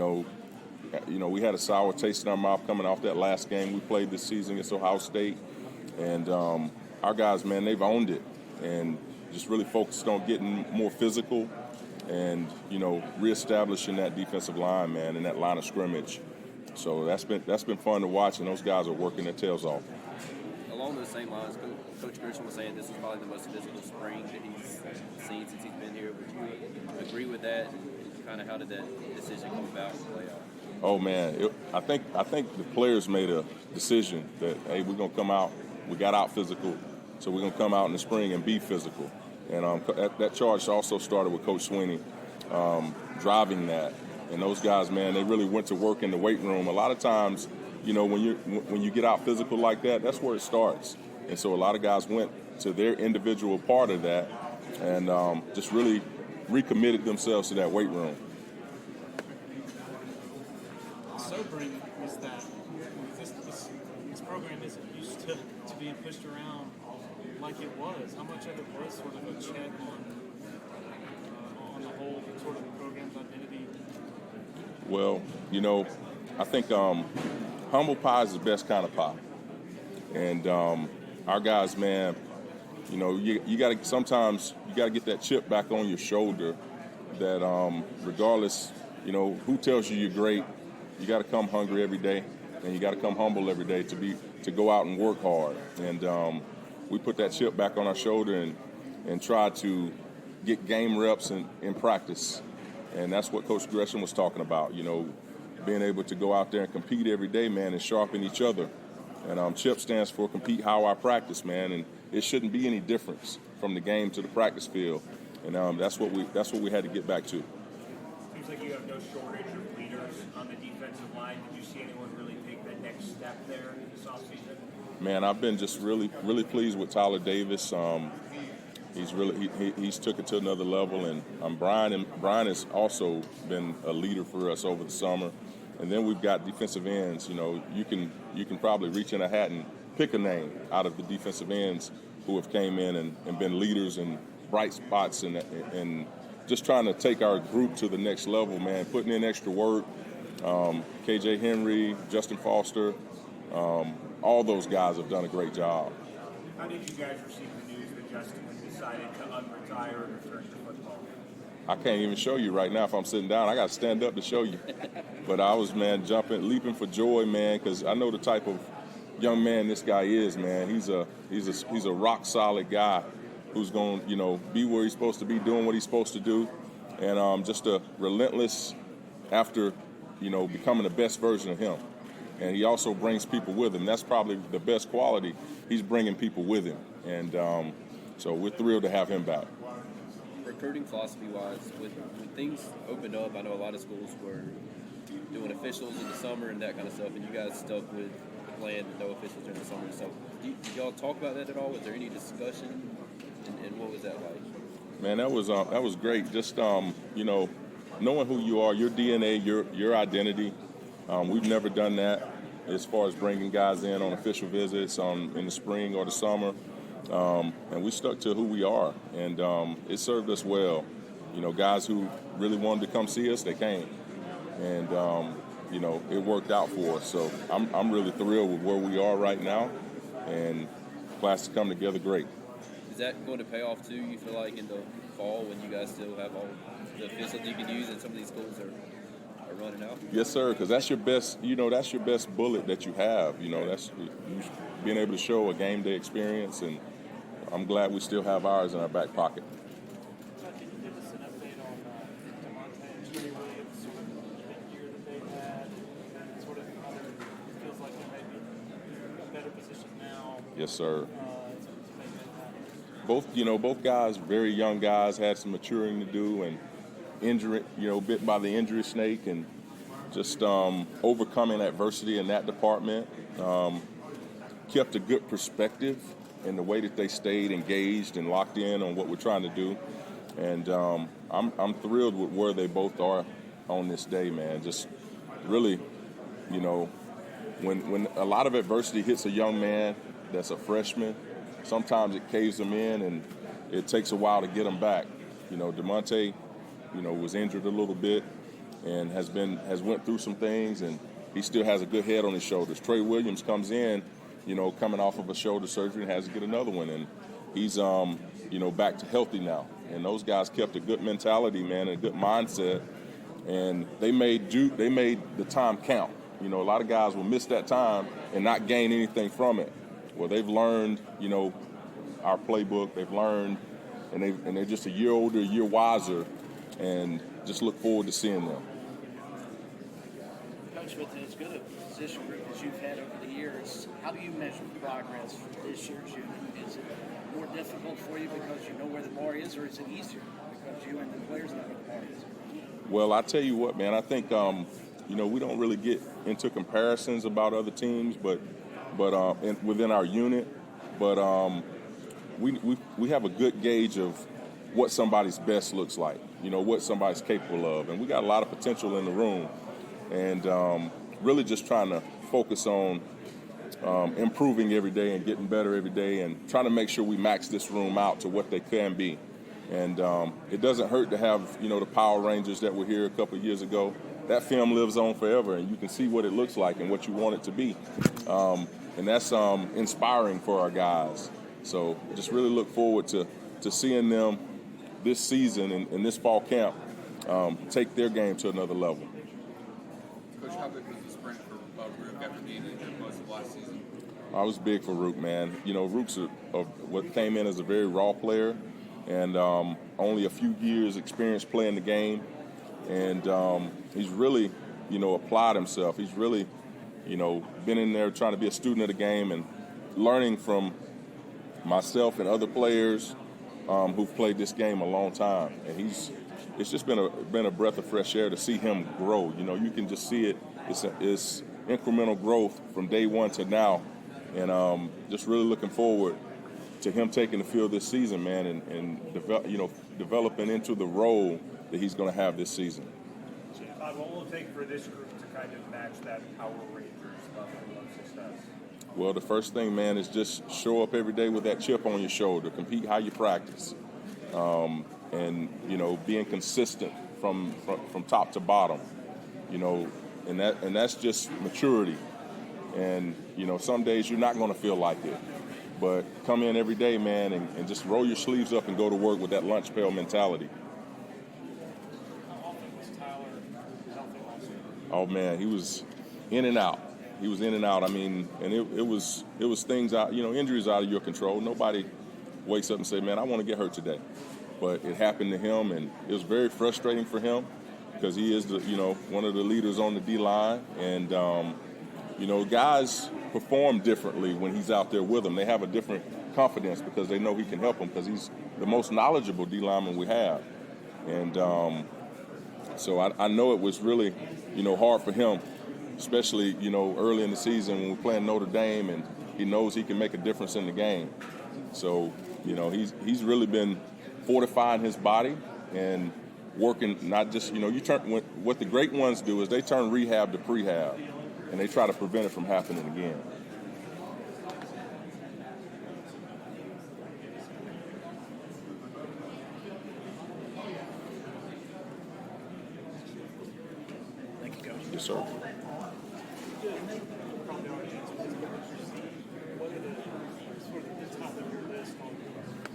had a sour taste in our mouth coming off that last game we played this season against Ohio State. And our guys, man, they've owned it and just really focused on getting more physical and, reestablishing that defensive line, man, and that line of scrimmage. So that's been fun to watch, and those guys are working their tails off. Along those same lines, Coach Grisham was saying this is probably the most physical spring that he's seen since he's been here. Would you agree with that? And kind of how did that decision come about and play out? Oh man, I think the players made a decision that hey, we're gonna come out. We got out physical, so we're gonna come out in the spring and be physical. And that charge also started with Coach Swinney driving that. And those guys, man, they really went to work in the weight room. A lot of times, when you get out physical like that, that's where it starts. And so a lot of guys went to their individual part of that and just really recommitted themselves to that weight room. Sobering is that this program isn't used to being pushed around like it was. How much of it was sort of a check on the whole sort of the program's identity? Well, I think humble pie is the best kind of pie. And our guys, man, you got to sometimes you got to get that chip back on your shoulder that regardless, who tells you you're great, you got to come hungry every day and you got to come humble every day to go out and work hard. And we put that chip back on our shoulder and try to get game reps in practice. And that's what Coach Grisham was talking about, being able to go out there and compete every day, man, and sharpen each other. And CHIP stands for compete how I practice, man, and it shouldn't be any difference from the game to the practice field. And that's what we had to get back to. Seems like you have no shortage of leaders on the defensive line. Did you see anyone really take that next step there this offseason? Man, I've been just really, really pleased with Tyler Davis. He's took it to another level, and Brian has also been a leader for us over the summer. And then we've got defensive ends. You know, you can probably reach in a hat and pick a name out of the defensive ends who have came in and been leaders and bright spots and just trying to take our group to the next level, man, putting in extra work. KJ Henry, Justin Foster, all those guys have done a great job. How did you guys receive the news that Justin decided to unretire and return to football? I can't even show you right now if I'm sitting down. I got to stand up to show you. But I was, man, leaping for joy, man, because I know the type of young man this guy is, man. He's a rock solid guy who's going to, you know, be where he's supposed to be, doing what he's supposed to do, and just a relentless after, you know, becoming the best version of him. And he also brings people with him. That's probably the best quality. He's bringing people with him, and so we're thrilled to have him back. Recruiting philosophy-wise, when things opened up, I know a lot of schools were doing officials in the summer and that kind of stuff, and you guys stuck with the plan to no officials during the summer and stuff. Did y'all talk about that at all? Was there any discussion, and what was that like? Man, that was great. Just you know, knowing who you are, your DNA, your identity. We've never done that as far as bringing guys in on official visits in the spring or the summer. And we stuck to who we are, and it served us well. You know, guys who really wanted to come see us, they came, and you know, it worked out for us. So I'm really thrilled with where we are right now, and class has come together great. Is that going to pay off too, you feel like, in the fall when you guys still have all the officials you can use and some of these schools are running out? Yes, sir, because that's your best, you know, that's your best bullet that you have. You know, that's being able to show a game day experience, and I'm glad we still have ours in our back pocket. Can you give us an update on DeMonte and Trey Williams, sort of the year that they've had, and sort of how it feels like they may be in a better position now? Yes, sir. To make that happen? Both guys, very young guys, had some maturing to do, and bit by the injury snake, and just overcoming adversity in that department. Kept a good perspective in the way that they stayed engaged and locked in on what we're trying to do. And I'm thrilled with where they both are on this day, man. Just really, you know, when a lot of adversity hits a young man that's a freshman, sometimes it caves them in, and it takes a while to get them back. You know, DeMonte, you know, was injured a little bit and has went through some things, and he still has a good head on his shoulders. Trey Williams comes in, you know, coming off of a shoulder surgery and has to get another one, and he's back to healthy now. And those guys kept a good mentality, man, and a good mindset, and they made the time count. You know, a lot of guys will miss that time and not gain anything from it. Well, they've learned, you know, our playbook. They've learned, and they're just a year older, a year wiser, and just look forward to seeing them. Coach, with as good a position group as you've had over the years, how do you measure progress for this year's unit? Is it more difficult for you because you know where the bar is, or is it easier because you and the players know where the bar is? Well, I tell you what, man, I think, we don't really get into comparisons about other teams, but within our unit, but we have a good gauge of what somebody's best looks like, you know, what somebody's capable of. And we got a lot of potential in the room, and really just trying to focus on improving every day and getting better every day, and trying to make sure we max this room out to what they can be. And it doesn't hurt to have, you know, the Power Rangers that were here a couple of years ago. That film lives on forever, and you can see what it looks like and what you want it to be. And that's inspiring for our guys. So just really look forward to seeing them this season and this fall camp take their game to another level. Coach, how big was the sprint for Rook after being injured most of last season? I was big for Rook, man. You know, Rook's what came in as a very raw player, and only a few years experience playing the game. And he's really, you know, applied himself. He's really, you know, been in there trying to be a student of the game and learning from myself and other players who've played this game a long time. And it's just been a breath of fresh air to see him grow. You know, you can just see it. It's incremental growth from day one to now. And just really looking forward to him taking the field this season, man, and developing into the role that he's going to have this season. So if Todd, what will it take for this group to kind of match that Power Rangers level of success? Well, the first thing, man, is just show up every day with that chip on your shoulder, compete how you practice, and, you know, being consistent from top to bottom, you know, and that's just maturity. And, you know, some days you're not going to feel like it, but come in every day, man, and just roll your sleeves up and go to work with that lunch pail mentality. How often was Tyler healthy last year? Oh, man, he was in and out. He was in and out. I mean, and it was things out, you know, injuries out of your control. Nobody wakes up and say, man, I want to get hurt today. But it happened to him, and it was very frustrating for him because he is, one of the leaders on the D-line. And, you know, guys perform differently when he's out there with them. They have a different confidence because they know he can help them because he's the most knowledgeable D-lineman we have. And so I know it was really, you know, hard for him, especially, you know, early in the season when we're playing Notre Dame and he knows he can make a difference in the game. So, you know, he's really been fortifying his body and working, not just, you know, what the great ones do is they turn rehab to prehab, and they try to prevent it from happening again. Thank you, Coach. Yes, sir. What are the sort of the top of your list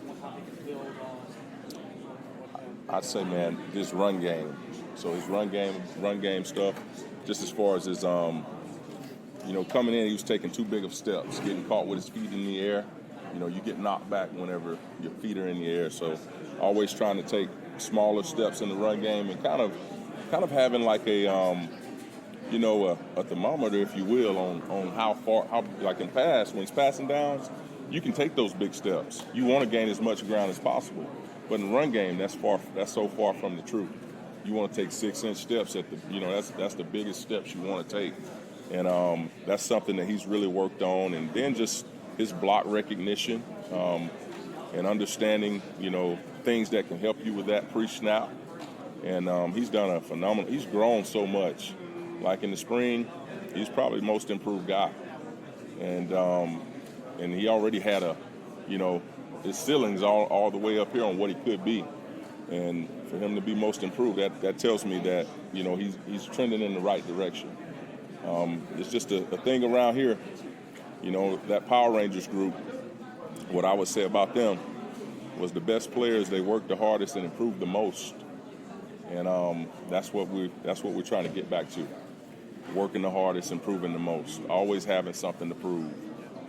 on how he can build on? I'd say, man, this run game. So his run game stuff, just as far as his, you know, coming in, he was taking too big of steps, getting caught with his feet in the air. You know, you get knocked back whenever your feet are in the air. So always trying to take smaller steps in the run game and kind of having like a, you know, a thermometer, if you will, on how like in pass, when it's passing downs, you can take those big steps. You want to gain as much ground as possible. But in the run game, that's so far from the truth. You want to take 6-inch steps at the, you know, that's the biggest steps you want to take. And that's something that he's really worked on. And then just his block recognition and understanding, you know, things that can help you with that pre-snap. And he's done a phenomenal, he's grown so much. Like in the spring, he's probably the most improved guy. And he already had his ceiling's all the way up here on what he could be. And for him to be most improved, that tells me that, you know, he's trending in the right direction. It's just a thing around here, you know, that Power Rangers group, what I would say about them was the best players, they worked the hardest and improved the most. And that's what we're trying to get back to. Working the hardest, improving the most. Always having something to prove.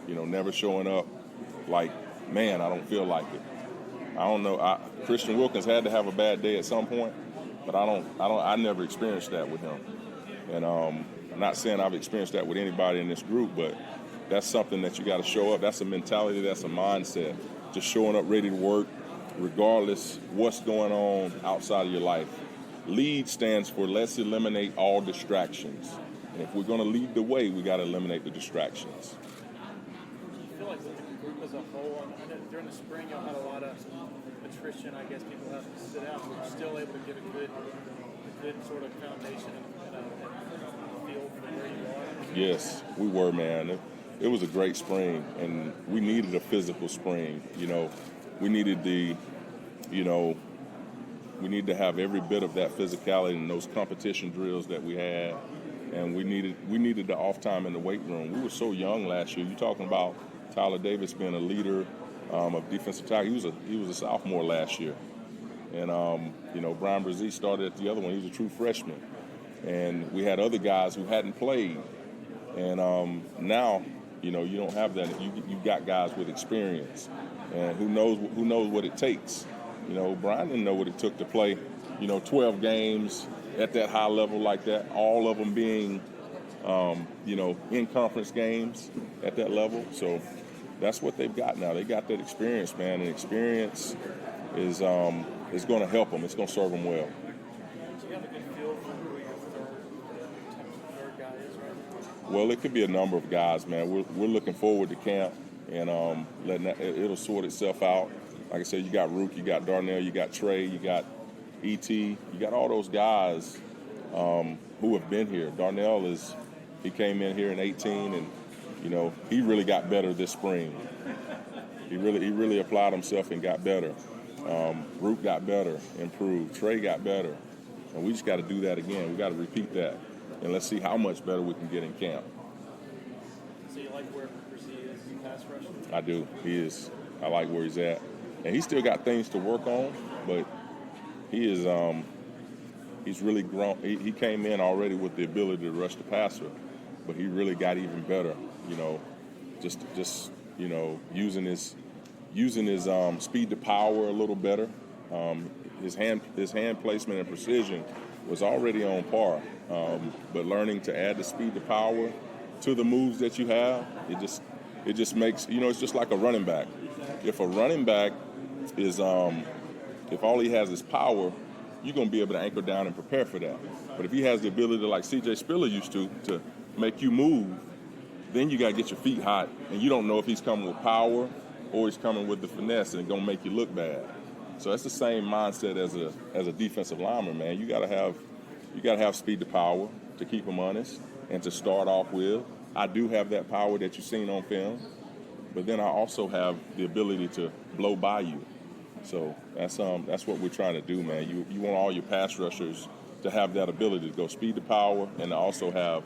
You know, never showing up like, man, I don't feel like it. I don't know. Christian Wilkins had to have a bad day at some point, but I never experienced that with him. And I'm not saying I've experienced that with anybody in this group, but that's something that you got to show up. That's a mentality. That's a mindset. Just showing up ready to work, regardless what's going on outside of your life. LEAD stands for let's eliminate all distractions. And if we're going to lead the way, we got to eliminate the distractions. I feel like with the group as a whole, I know during the spring y'all had a lot of attrition. I guess people have to sit out, but you're still able to get a good sort of foundation and feel for where you are. Yes, we were, man. It was a great spring, and we needed a physical spring. You know, we needed we need to have every bit of that physicality in those competition drills that we had, and we needed the off time in the weight room. We were so young last year. You're talking about Tyler Davis being a leader of defensive tackle. He was a sophomore last year, and Brian Brzee started at the other one. He was a true freshman, and we had other guys who hadn't played, and now you don't have that. You got guys with experience, and who knows what it takes. You know, Brian didn't know what it took to play, 12 games at that high level like that, all of them being, in conference games at that level. So that's what they've got now. They got that experience, man, and experience is going to help them. It's going to serve them well. Do you have a good feel for who your third guy is right now? Well, it could be a number of guys, man. We're looking forward to camp and it'll sort itself out. Like I said, you got Rook, you got Darnell, you got Trey, you got E.T., you got all those guys who have been here. Darnell he came in here in 18, and he really got better this spring. He really applied himself and got better. Root got better, improved. Trey got better, and we just got to do that again. We got to repeat that, and let's see how much better we can get in camp. So you like where Percy is in pass rush? I do. He is. I like where he's at, and he's still got things to work on, but he is. He's really grown. He came in already with the ability to rush the passer, but he really got even better. Just using his speed to power a little better. His hand placement and precision was already on par, but learning to add the speed to power to the moves that you have, it just makes it's just like a running back. If a running back is if all he has is power, you're going to be able to anchor down and prepare for that. But if he has the ability, like C.J. Spiller used to make you move, then you got to get your feet hot, and you don't know if he's coming with power or he's coming with the finesse and going to make you look bad. So that's the same mindset as a defensive lineman, man. You got to have speed to power to keep him honest and to start off with. I do have that power that you've seen on film, but then I also have the ability to blow by you. So that's what we're trying to do, man. You want all your pass rushers to have that ability to go speed to power and to also have,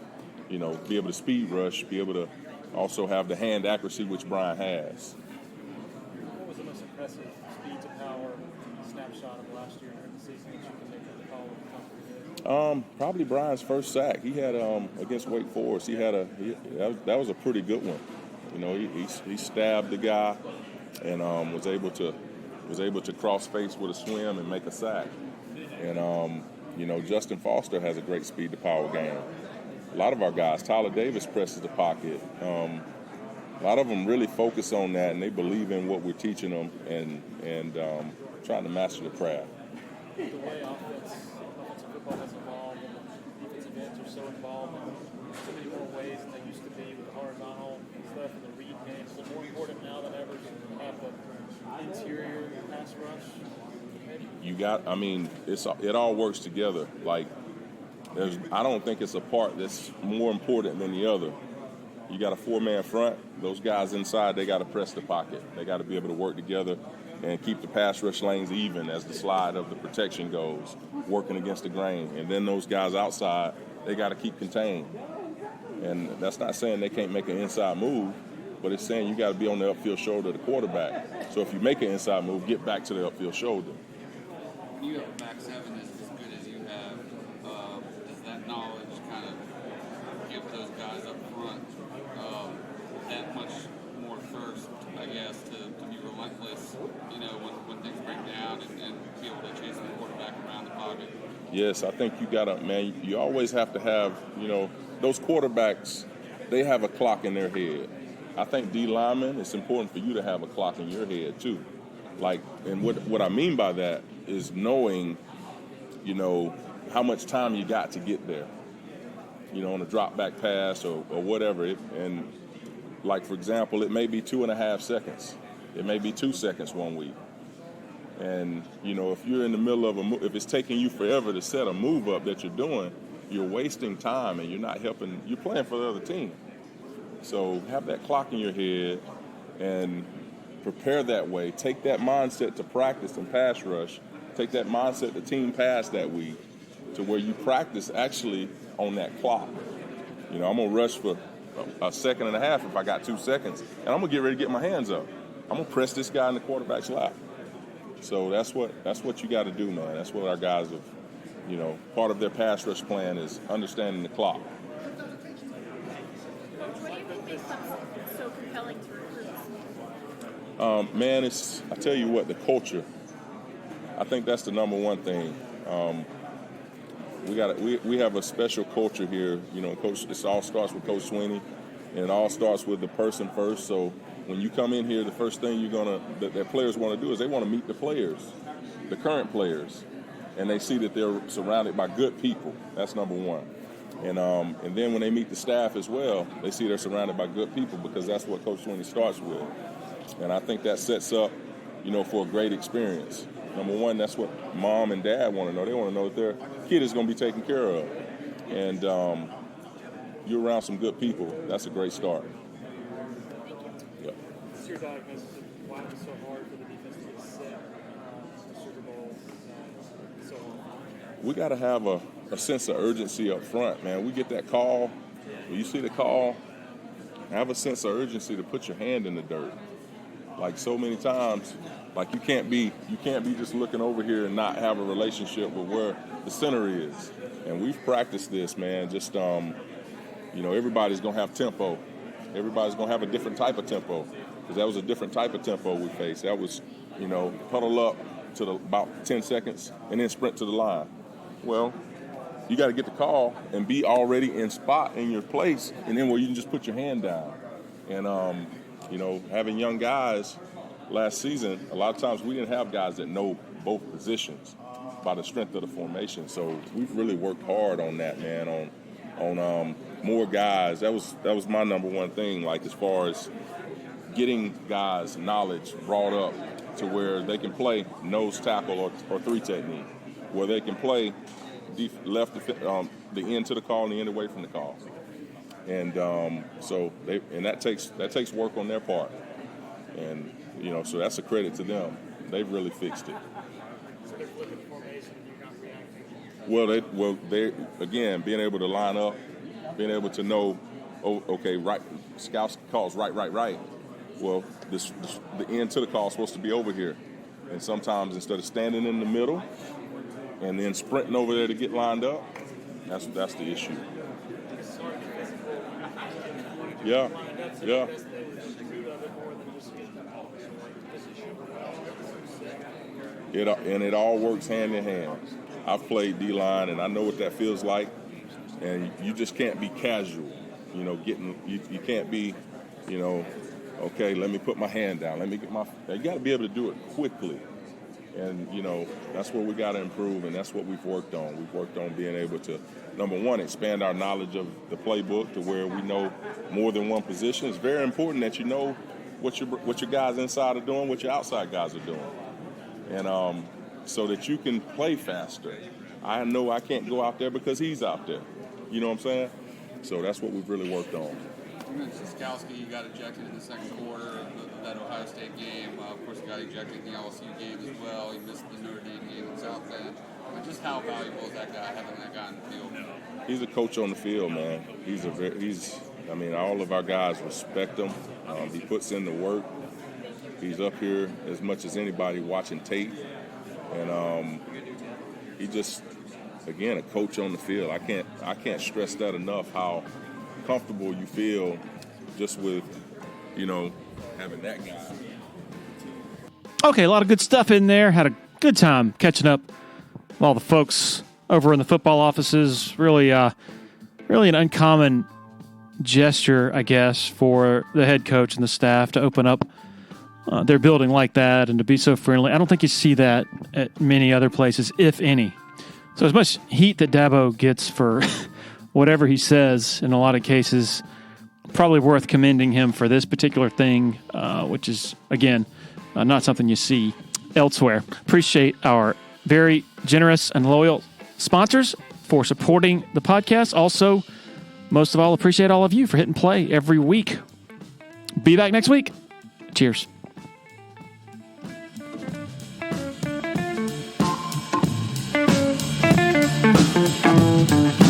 be able to speed rush, be able to also have the hand accuracy, which Brian has. What was the most impressive speed to power snapshot of last year during the season that you can make the call with comfort? Probably Brian's first sack. He had against Wake Forest. That was a pretty good one. He stabbed the guy and was able to cross face with a swim and make a sack. And Justin Foster has a great speed to power game. A lot of our guys, Tyler Davis presses the pocket. A lot of them really focus on that, and they believe in what we're teaching them and trying to master the craft. The way offensive football has evolved, and defensive ends are so involved in so many more ways than they used to be with the horizontal stuff and the read games. Is it more important now than ever to have the interior pass rush? It all works together. Like, I don't think it's a part that's more important than the other. You got a four-man front. Those guys inside, they got to press the pocket. They got to be able to work together and keep the pass rush lanes even as the slide of the protection goes, working against the grain. And then those guys outside, they got to keep contained. And that's not saying they can't make an inside move, but it's saying you got to be on the upfield shoulder of the quarterback. So if you make an inside move, get back to the upfield shoulder. When you have a back seven as good as you have, does that knowledge kind of give those guys up front that much more thirst, I guess, to be relentless, when things break down and be able to chase the quarterback around the pocket? Yes, I think you always have to have, those quarterbacks, they have a clock in their head. I think D linemen, it's important for you to have a clock in your head too. And what I mean by that is knowing, how much time you got to get there, on a drop back pass or whatever. And like, for example, it may be 2.5 seconds. It may be 2 seconds one week. And, if you're in the middle of if it's taking you forever to set a move up that you're doing, you're wasting time and you're not helping, you're playing for the other team. So have that clock in your head and prepare that way. Take that mindset to practice and pass rush. Take that mindset to team pass that week to where you practice actually on that clock. I'm going to rush for a second and a half if I got 2 seconds, and I'm going to get ready to get my hands up. I'm going to press this guy in the quarterback's lap. So that's what you got to do, man. That's what our guys have, part of their pass rush plan is understanding the clock. What do you think makes Clemson so compelling to recruits? I tell you what, the culture. I think that's the number one thing. We have a special culture here. Coach. It all starts with Coach Swinney, and it all starts with the person first. So when you come in here, the first thing that players want to do is they want to meet the players, the current players, and they see that they're surrounded by good people. That's number one. And then when they meet the staff as well, they see they're surrounded by good people because that's what Coach Swinney starts with. And I think that sets up, for a great experience. Number one, that's what mom and dad want to know. They want to know that their kid is going to be taken care of. And you're around some good people. That's a great start. Yeah. What's your diagnosis of why it was so hard for the defense to get set the Super Bowl so long? We got to have a sense of urgency up front, man. We get that call. When you see the call, have a sense of urgency to put your hand in the dirt. Like so many times, like you can't be just looking over here and not have a relationship with where the center is. And we've practiced this, man. Just everybody's gonna have tempo. Everybody's gonna have a different type of tempo, because that was a different type of tempo we faced. That was, huddle up to about 10 seconds and then sprint to the line. Well, you got to get the call and be already in spot in your place, and then where you can just put your hand down. And having young guys last season, a lot of times we didn't have guys that know both positions by the strength of the formation. So we've really worked hard on that, man, on more guys. That was my number one thing, like as far as getting guys knowledge brought up to where they can play nose tackle or three technique, where they can play left the end to the call and the end away from the call. And so that takes work on their part. And so that's a credit to them. They've really fixed it. So they're flipping the formation and you're not reacting? They again, being able to line up, being able to know, right, scouts calls right. Well, the end to the call is supposed to be over here. And sometimes instead of standing in the middle and then sprinting over there to get lined up, that's the issue. Yeah. It all works hand in hand. I've played D-line, and I know what that feels like. And you just can't be casual. You can't be, okay, let me put my hand down. You got to be able to do it quickly. And, that's where we got to improve, and that's what we've worked on. We've worked on being able to, number one, expand our knowledge of the playbook to where we know more than one position. It's very important that you know what your guys inside are doing, what your outside guys are doing. And so that you can play faster. I know I can't go out there because he's out there. You know what I'm saying? So that's what we've really worked on. You mentioned Skowski, you got ejected in the second quarter of that Ohio State game. Of course, he got ejected in the LSU game as well. He missed the Notre Dame game in South Bend. But just how valuable is that guy, having that guy in the field? He's a coach on the field, man. All of our guys respect him. He puts in the work. He's up here as much as anybody watching tape. And he just, again, a coach on the field. I can't stress that enough, how comfortable you feel just with, having that guy. Okay, a lot of good stuff in there. Had a good time catching up with all the folks over in the football offices. Really an uncommon gesture, I guess, for the head coach and the staff to open up their building like that and to be so friendly. I don't think you see that at many other places, if any. So as much heat that Dabo gets for whatever he says in a lot of cases, probably worth commending him for this particular thing, which is, again, not something you see elsewhere. Appreciate our very generous and loyal sponsors for supporting the podcast. Also, most of all, appreciate all of you for hitting play every week. Be back next week. Cheers. Thank you.